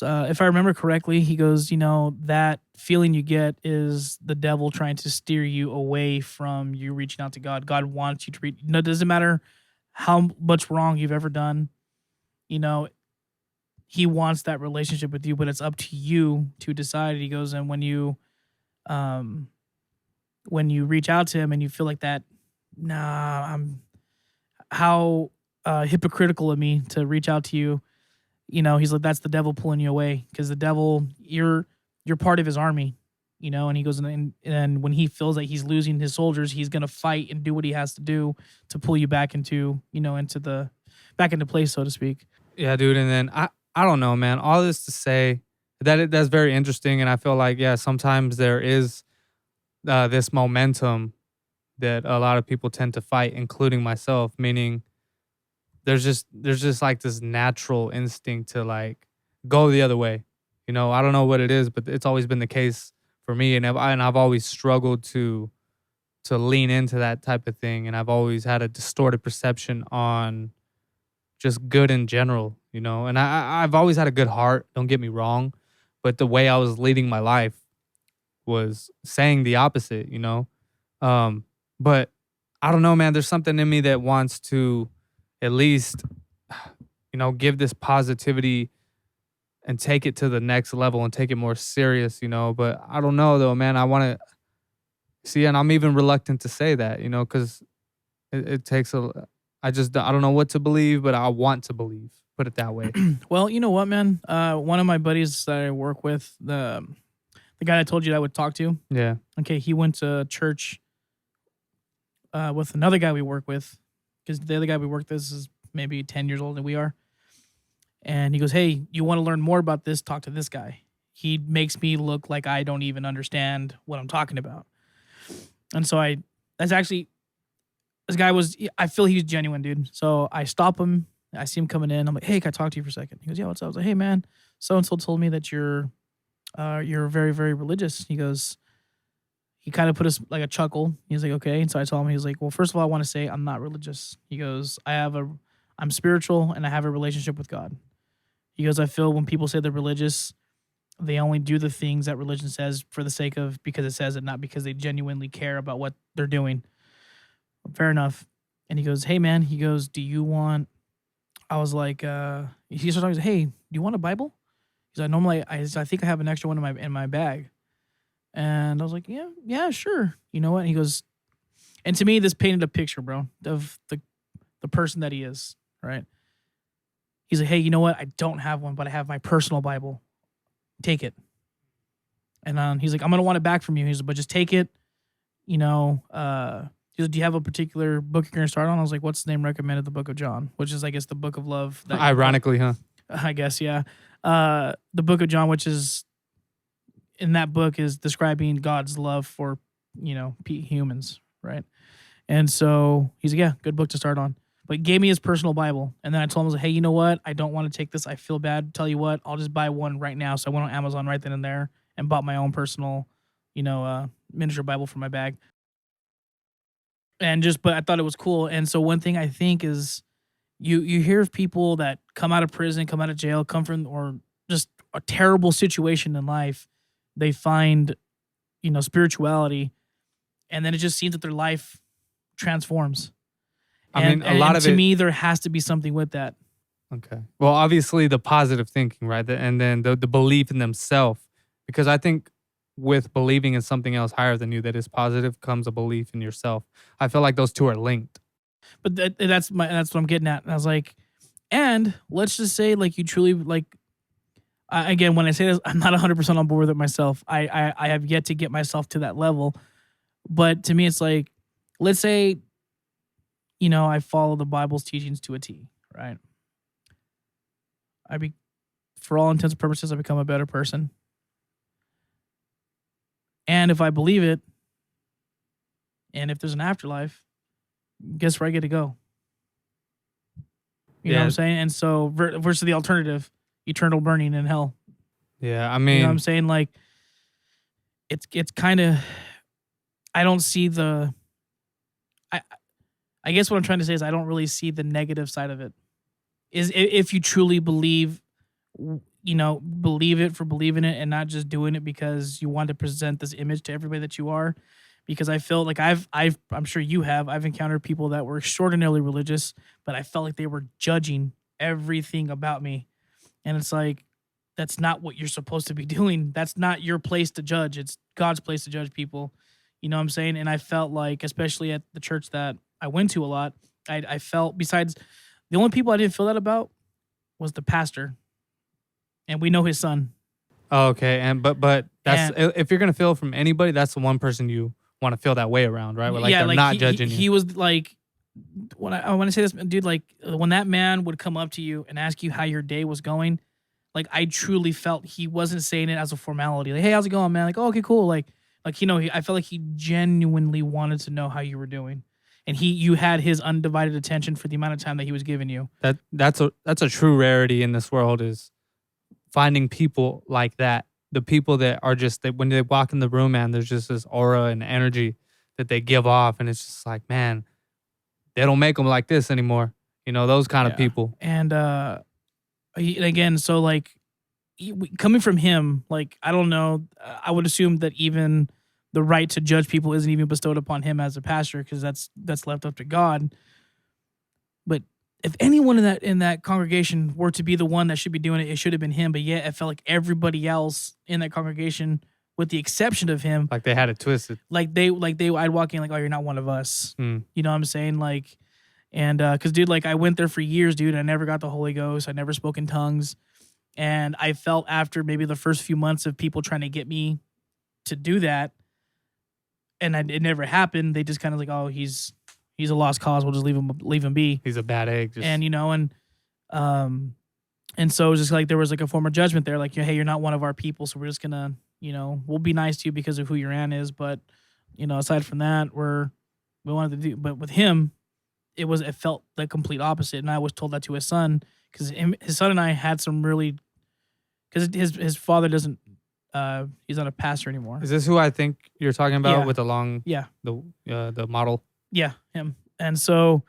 if I remember correctly, he goes, that feeling you get is the devil trying to steer you away from you reaching out to God. God wants you to reach. It doesn't matter how much wrong you've ever done. He wants that relationship with you, but it's up to you to decide. He goes, and when you reach out to him and you feel like that, how hypocritical of me to reach out to you. He's like, that's the devil pulling you away because the devil, you're part of his army, and he goes, and when he feels that he's losing his soldiers, he's going to fight and do what he has to do to pull you back into, back into place, so to speak. Yeah, dude. And then I don't know, man. All this to say, That's very interesting, and I feel like sometimes there is this momentum that a lot of people tend to fight, including myself. Meaning, there's just like this natural instinct to like go the other way. I don't know what it is, but it's always been the case for me, and I've always struggled to lean into that type of thing, and I've always had a distorted perception on just good in general. And I've always had a good heart. Don't get me wrong, but the way I was leading my life was saying the opposite. But I don't know, man. There's something in me that wants to at least, give this positivity and take it to the next level and take it more serious, But I don't know though, man. I want to see, and I'm even reluctant to say that, because it takes I don't know what to believe, but I want to believe. Put it that way. Well, you know what, man? One of my buddies that I work with, the guy I told you that I would talk to. Yeah. Okay, he went to church with another guy we work with, because the other guy we work with is maybe 10 years older than we are. And he goes, "Hey, you want to learn more about this? Talk to this guy. He makes me look like I don't even understand what I'm talking about." And so this guy I feel he's genuine, dude. So I stop him. I see him coming in. I'm like, "Hey, can I talk to you for a second?" He goes, "Yeah, what's up?" I was like, "Hey, man, so-and-so told me that you're very, very religious." He goes, he kind of put us like a chuckle. He's like, "Okay." And so I told him, he's like, "Well, first of all, I want to say I'm not religious." He goes, I'm spiritual and I have a relationship with God." He goes, "I feel when people say they're religious, they only do the things that religion says for the sake of, because it says it, not because they genuinely care about what they're doing." Fair enough. And he goes, "Hey, man," he goes, "do you want," I was like, he started talking, he's like, "Hey, do you want a Bible?" He's like, "Normally, I think I have an extra one in my bag." And I was like, yeah, sure. You know what? And he goes, and to me, this painted a picture, bro, of the person that he is, right? He's like, "Hey, you know what? I don't have one, but I have my personal Bible. Take it." And he's like, "I'm going to want it back from you." He's like, "But just take it. He's like, "Do you have a particular book you're going to start on?" I was like, "What's the name recommended? The Book of John," which is, I guess, the book of love. Ironically, huh? I guess, yeah. The Book of John, which is, in that book, is describing God's love for, humans, right? And so he's like, "Yeah, good book to start on." But he gave me his personal Bible. And then I told him, I was like, "Hey, you know what? I don't want to take this. I feel bad. Tell you what, I'll just buy one right now." So I went on Amazon right then and there and bought my own personal, miniature Bible for my bag. But I thought it was cool. And so one thing I think is you hear of people that come out of prison, come out of jail, come from, or just a terrible situation in life. They find, spirituality, and then it just seems that their life transforms. I mean, a lot of to it, me, there has to be something with that. Okay. Well, obviously the positive thinking, right? And then the belief in themselves. Because I think with believing in something else higher than you that is positive comes a belief in yourself. I feel like those two are linked. But that's what I'm getting at. And I was like, and let's just say, like, you truly, like, again, when I say this, I'm not 100% on board with it myself. I have yet to get myself to that level. But to me, it's like, let's say, I follow the Bible's teachings to a T, right? For all intents and purposes, I become a better person. And if I believe it, and if there's an afterlife, guess where I get to go? You know what I'm saying? And so versus the alternative, eternal burning in hell. Yeah, I mean, you know what I'm saying? Like, it's kind of, I don't see the, I guess what I'm trying to say is I don't really see the negative side of it. Is if you truly believe it for believing it and not just doing it because you want to present this image to everybody that you are. Because I felt like I'm sure you have, I've encountered people that were extraordinarily religious, but I felt like they were judging everything about me. And it's like, that's not what you're supposed to be doing. That's not your place to judge. It's God's place to judge people. You know what I'm saying? And I felt like, especially at the church that I went to a lot, I felt, besides, the only people I didn't feel that about was the pastor. And we know his son. Oh, okay. And but that's, if you're gonna feel from anybody, that's the one person you want to feel that way around, right? Where, like, they're not judging you. He was like, I want to say this, dude, like, when that man would come up to you and ask you how your day was going, Like I truly felt he wasn't saying it as a formality. Like, hey, how's it going, man? Like, oh, okay, cool. Like I felt like he genuinely wanted to know how you were doing, and you had his undivided attention for the amount of time that he was giving you. That's a true rarity in this world, is finding people like that. The people that are just that when they walk in the room, man, there's just this aura and energy that they give off, and it's just like, man, they don't make them like this anymore. Those kind of people. And again, so like coming from him, like I don't know, I would assume that even the right to judge people isn't even bestowed upon him as a pastor, because that's left up to God. But if anyone in that congregation were to be the one that should be doing it, it should have been him. But yet, it felt like everybody else in that congregation, with the exception of him, like they had it twisted. I'd walk in like, oh, you're not one of us. You know what I'm saying? Like, and because dude, like I went there for years, dude. I never got the Holy Ghost. I never spoke in tongues, and I felt after maybe the first few months of people trying to get me to do that, and it never happened. They just kind of like, oh, he's a lost cause. We'll just leave him be. He's a bad egg. And and so it was just like there was like a form of judgment there, like, hey, you're not one of our people, so we're just gonna, we'll be nice to you because of who your aunt is, but aside from that, we wanted to do. But with him, it felt the complete opposite, and I was told that to his son, because his son and I had some really, because his father doesn't. He's not a pastor anymore. Is this who I think you're talking about, Yeah. with the long, the model? Yeah, him. And so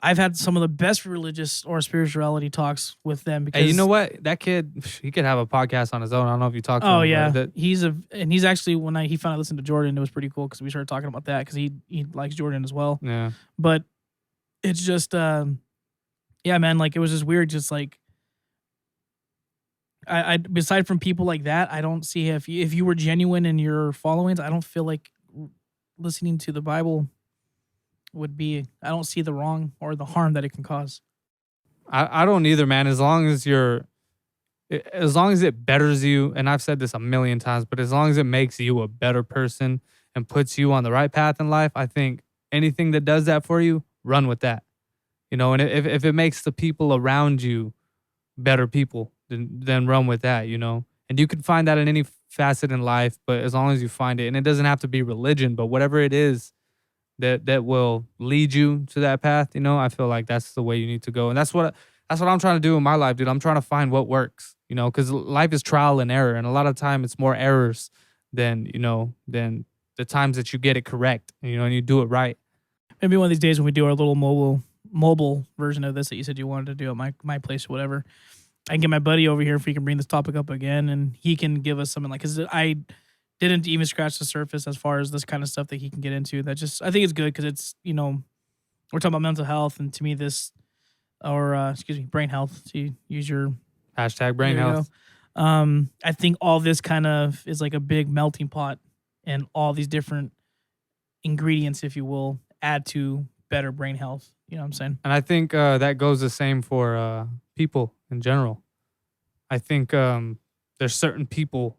I've had some of the best religious or spirituality talks with them. Because, hey, you know what? That kid, he could have a podcast on his own. I don't know if you talked to him. Oh yeah, he's actually, when he finally listened to Jordan, it was pretty cool, because we started talking about that, because he likes Jordan as well. Yeah. But it's just yeah, man, like it was just weird, just like I beside from people like that, I don't see if you were genuine in your followings, I don't feel like listening to the Bible would be, I don't see the wrong or the harm that it can cause. I don't either, man. As long as it betters you, and I've said this a million times, but as long as it makes you a better person and puts you on the right path in life, I think anything that does that for you, run with that. And if it makes the people around you better people, then run with that, And you can find that in any facet in life, but as long as you find it, and it doesn't have to be religion, but whatever it is that will lead you to that path, I feel like that's the way you need to go. And that's what I'm trying to do in my life, dude. I'm trying to find what works, because life is trial and error, and a lot of time it's more errors than the times that you get it correct, and you do it right. Maybe one of these days when we do our little mobile version of this that you said you wanted to do at my place or whatever, I can get my buddy over here if we can bring this topic up again, and he can give us something, like, because I didn't even scratch the surface as far as this kind of stuff that he can get into. That just, I think it's good, because it's, we're talking about mental health, and to me this, or brain health, to use your hashtag brain health. I think all this kind of is like a big melting pot, and all these different ingredients, if you will, add to better brain health. You know what I'm saying? And I think that goes the same for people in general. I think there's certain people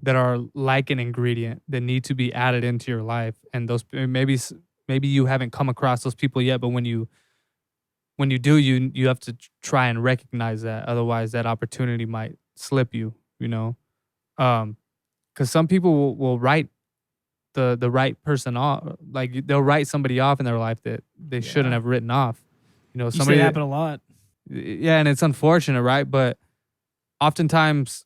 that are like an ingredient that need to be added into your life, and those maybe you haven't come across those people yet, but when you do, you have to try and recognize that. Otherwise, that opportunity might slip you. Because some people will write the right person off. Like they'll write somebody off in their life that they shouldn't have written off. Somebody that happen a lot. Yeah, and it's unfortunate, right? But oftentimes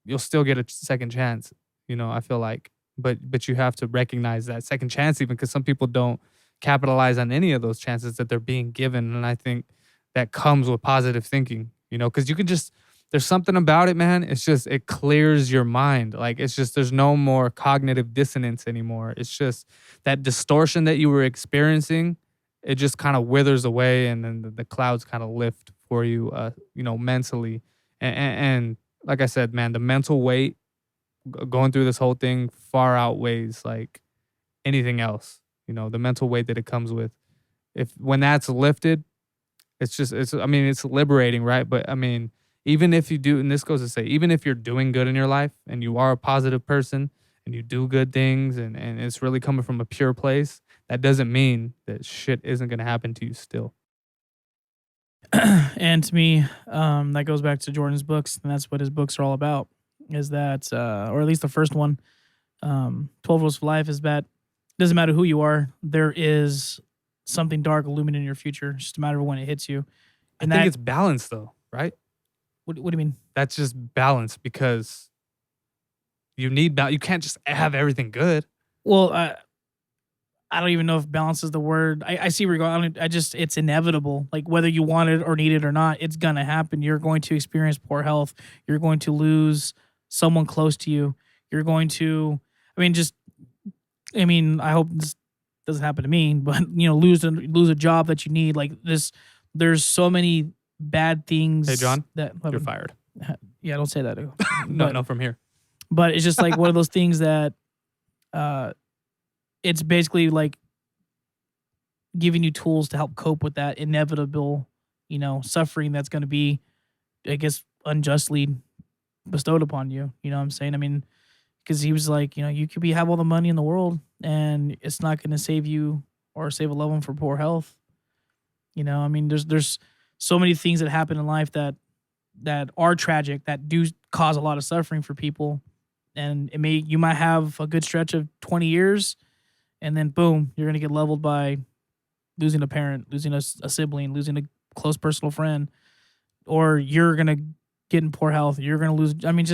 you'll still get a second chance. I feel like, but you have to recognize that second chance, even because some people don't capitalize on any of those chances that they're being given. And I think that comes with positive thinking. Because you can just, there's something about it, man. It's just, it clears your mind. Like, it's just, there's no more cognitive dissonance anymore. It's just that distortion that you were experiencing, it just kind of withers away, and then the clouds kind of lift for you, mentally. And like I said, man, the mental weight going through this whole thing far outweighs like anything else. The mental weight that it comes with. When that's lifted, it's liberating, right? But even if you do, and this goes to say, even if you're doing good in your life and you are a positive person and you do good things and it's really coming from a pure place, that doesn't mean that shit isn't going to happen to you still. And to me, that goes back to Jordan's books, and that's what his books are all about. Is that, or at least the first one, 12 Rules for Life, is that it doesn't matter who you are, there is something dark looming in your future. It's just a matter of when it hits you. And I think it's balance, though, right? What do you mean? That's just balance, because you need balance. You can't just have everything good. Well, I don't even know if balance is the word. I see where you're going. It's inevitable. Like whether you want it or need it or not, it's going to happen. You're going to experience poor health. You're going to lose someone close to you. You're going to, I hope this doesn't happen to me, but lose a job that you need. Like this, there's so many bad things. Hey, John, that you're fired. Yeah, don't say that. No, from here. But it's just like one of those things that, it's basically like giving you tools to help cope with that inevitable, suffering that's going to be, I guess, unjustly bestowed upon you. You know what I'm saying? I mean, because he was like, you could have all the money in the world and it's not going to save you or save a loved one for poor health. I mean, there's so many things that happen in life that are tragic, that do cause a lot of suffering for people. And you might have a good stretch of 20 years, and then boom, you're gonna get leveled by losing a parent, losing a sibling, losing a close personal friend, or you're gonna get in poor health. You're gonna lose. I mean,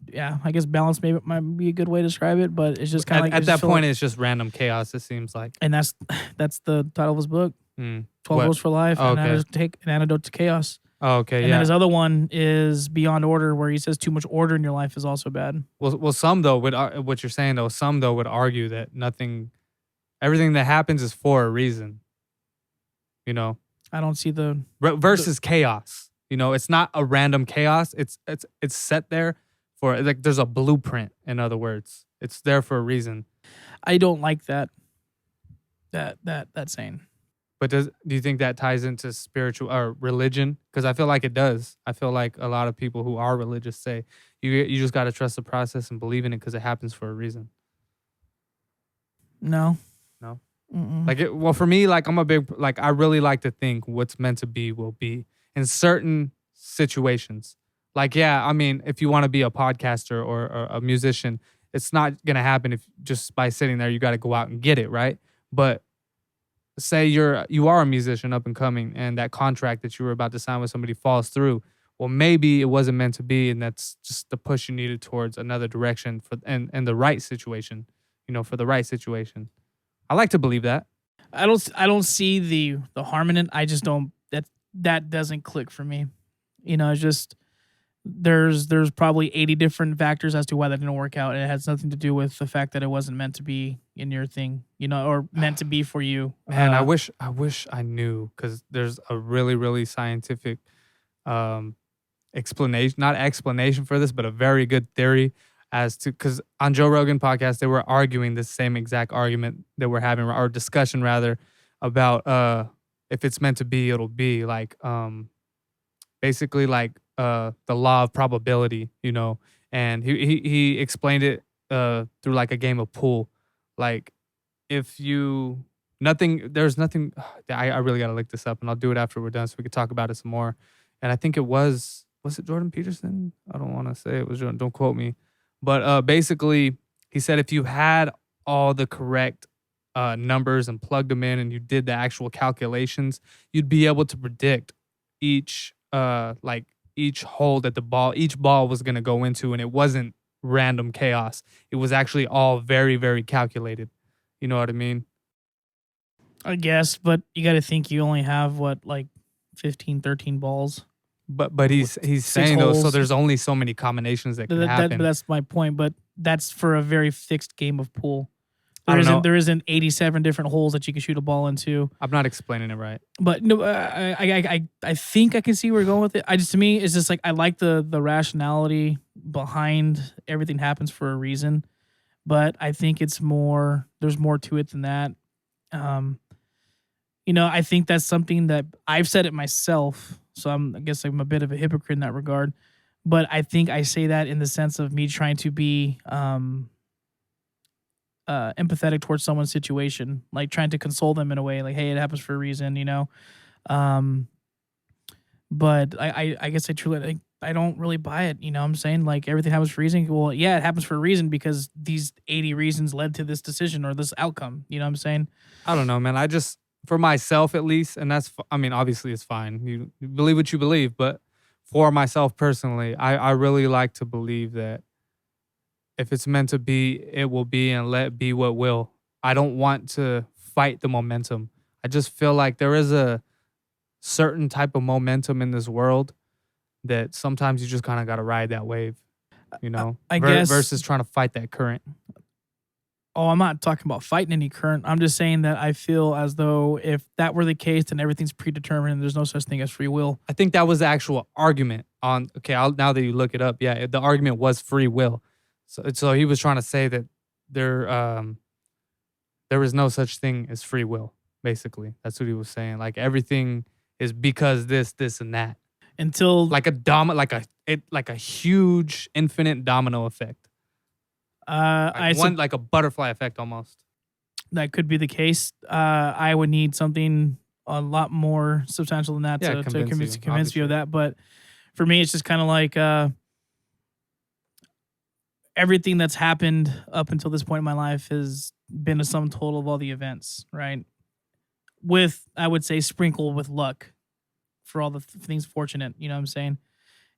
yeah. I guess balance might be a good way to describe it, but it's just kind of at that point, it's just random chaos. It seems like, and that's the title of his book, 12 Rules for Life, oh, okay. An Antidote to Chaos. Oh, okay, and yeah. Then his other one is Beyond Order, where he says too much order in your life is also bad. Well, some though would what you're saying though. Some though would argue that everything that happens is for a reason. I don't see the versus chaos. It's not a random chaos. It's set there for, like, there's a blueprint. In other words, it's there for a reason. I don't like that saying. But do you think that ties into spiritual or religion? Because I feel like it does. I feel like a lot of people who are religious say you just got to trust the process and believe in it because it happens for a reason. No. Like well, for me, like I really like to think what's meant to be will be in certain situations. Like, yeah, I mean, if you want to be a podcaster or a musician, it's not gonna happen if just by sitting there. You got to go out and get it, right? But say you are a musician up and coming, and that contract that you were about to sign with somebody falls through. Well, maybe it wasn't meant to be, and that's just the push you needed towards another direction and the right situation. For the right situation. I like to believe that. I don't see the harm in it. I just don't. That doesn't click for me. It's just there's probably 80 different factors as to why that didn't work out, and it has nothing to do with the fact that it wasn't meant to be in your thing, or meant to be for you. Man, I wish I knew, because there's a really, really scientific explanation, not explanation for this, but a very good theory as to, because on Joe Rogan podcast, they were arguing the same exact argument that we're having, or discussion rather, about if it's meant to be, it'll be, like, basically like the law of probability, and he explained it through like a game of pool. Like, if there's nothing, I really got to look this up, and I'll do it after we're done so we could talk about it some more. And I think it was it Jordan Peterson? I don't want to say it was Jordan, don't quote me. But basically, he said if you had all the correct numbers and plugged them in, and you did the actual calculations, you'd be able to predict each hole that each ball was going to go into, and it wasn't random chaos. It was actually all very, very calculated. You know what I mean? I guess, but you got to think you only have 15, 13 balls. But he's saying though, so there's only so many combinations that can happen. But that's my point. But that's for a very fixed game of pool. There isn't 87 different holes that you can shoot a ball into. I'm not explaining it right. But no, I think I can see where you're going with it. To me, it's just like I like the rationality behind everything happens for a reason. But I think there's more to it than that. I think that's something that I've said it myself. So I guess I'm a bit of a hypocrite in that regard. But I think I say that in the sense of me trying to be empathetic towards someone's situation, like trying to console them in a way, like, hey, it happens for a reason, But I guess I don't really buy it. You know what I'm saying? Like everything happens for a reason. Well, yeah, it happens for a reason because these 80 reasons led to this decision or this outcome. You know what I'm saying? I don't know, man. I just, for myself at least, and I mean, obviously it's fine. You believe what you believe, but for myself personally, I really like to believe that if it's meant to be, it will be, and let be what will. I don't want to fight the momentum. I just feel like there is a certain type of momentum in this world that sometimes you just kind of got to ride that wave, you know, I guess versus trying to fight that current. Oh, I'm not talking about fighting any current. I'm just saying that I feel as though if that were the case, then everything's predetermined and there's no such thing as free will. I think that was the actual argument on, okay, now that you look it up, yeah, the argument was free will. So he was trying to say that there was no such thing as free will, basically. That's what he was saying. Like everything is because this, and that. Until like a huge infinite domino effect. Like a butterfly effect almost. That could be the case. I would need something a lot more substantial than that to convince you of that. But for me, it's just kind of like everything that's happened up until this point in my life has been a sum total of all the events, right? With, I would say, sprinkled with luck for all the things fortunate, you know what I'm saying?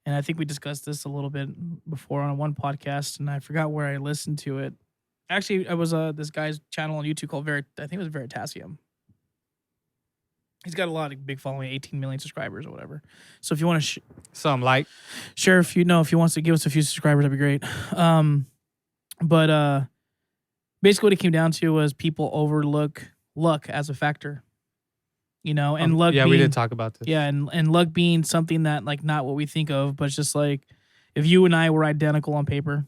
And I think we discussed this a little bit before on one podcast, and I forgot where I listened to it. Actually, it was this guy's channel on YouTube called I think it was Veritasium. He's got a lot of big following, 18 million subscribers or whatever. So if you want to share if he wants to give us a few subscribers, that'd be great. But basically what it came down to was people overlook luck as a factor. You know, and luck we did talk about this. Yeah, and luck being something that, like, not what we think of, but it's just like if you and I were identical on paper,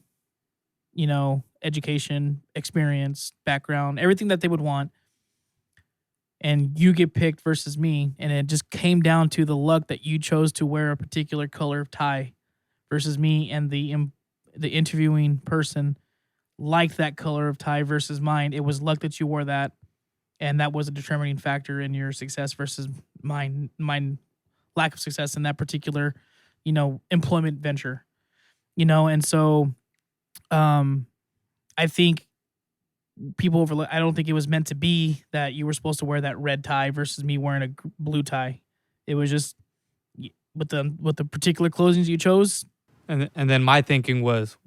you know, education, experience, background, everything that they would want, and you get picked versus me, and it just came down to the luck that you chose to wear a particular color of tie versus me, and the interviewing person liked that color of tie versus mine. It was luck that you wore that. And that was a determining factor in your success versus mine lack of success in that particular, you know, employment venture, you know. And so, I think people overlook. I don't think it was meant to be that you were supposed to wear that red tie versus me wearing a blue tie. It was just with the particular clothing you chose. And then my thinking was,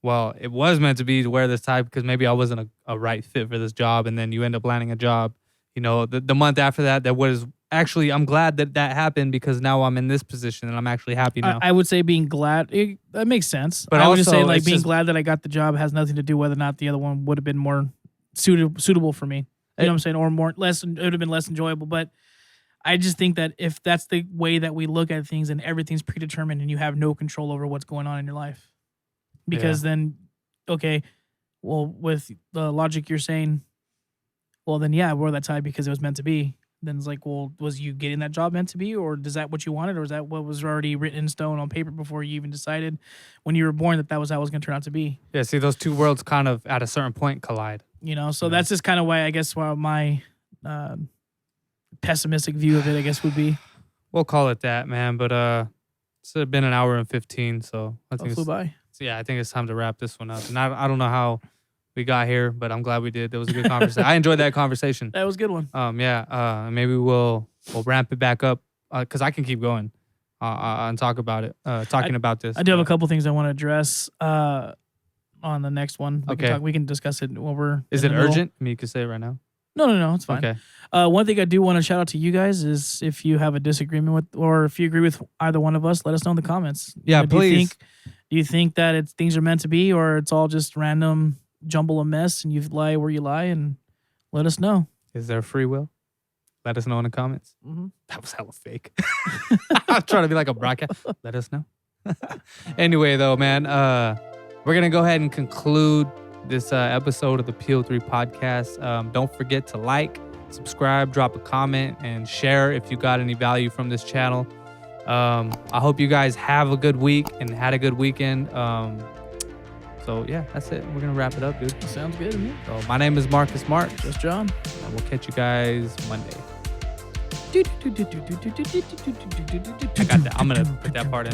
well, it was meant to be to wear this tie because maybe I wasn't a right fit for this job, and then you end up landing a job. You know, the month after that was actually, I'm glad that happened because now I'm in this position and I'm actually happy now. I would say being glad, that makes sense. But I would also, just say like being glad that I got the job has nothing to do whether or not the other one would have been more suitable for me. You know what I'm saying? Or it would have been less enjoyable. But I just think that if that's the way that we look at things and everything's predetermined and you have no control over what's going on in your life. Because then, okay, well, with the logic you're saying, well, then, yeah, I wore that tie because it was meant to be. Then it's like, well, was you getting that job meant to be? Or is that what you wanted? Or is that what was already written in stone on paper before you even decided when you were born that was how it was going to turn out to be? Yeah, see, those two worlds kind of at a certain point collide. You know, so that's just kind of why I guess my pessimistic view of it, I guess, would be. We'll call it that, man. But it's been an hour and 15, so I think it flew by. So yeah, I think it's time to wrap this one up. And I don't know how we got here, but I'm glad we did. That was a good conversation. I enjoyed that conversation. That was a good one. Maybe we'll ramp it back up because I can keep going and talk about it. About this. I do have a couple things I want to address on the next one. We can discuss it when we're. Is it urgent? I mean, you can say it right now. No, it's fine. Okay. One thing I do want to shout out to you guys is if you have a disagreement with, or if you agree with either one of us, let us know in the comments. Yeah, please. Do you think that things are meant to be, or it's all just random jumble of mess and you lie where you lie, and let us know. Is there free will? Let us know in the comments. Mm-hmm. That was hella fake. I'm trying to be like a broadcast. Let us know. Anyway, though, man, we're going to go ahead and conclude this episode of the PO3 Podcast. Don't forget to like, subscribe, drop a comment, and share if you got any value from this channel. I hope you guys have a good week and had a good weekend. So, yeah, that's it. We're going to wrap it up, dude. Sounds good to me. So, my name is Marcus Marx. That's John. And we'll catch you guys Monday. I got that. I'm gonna put that part in.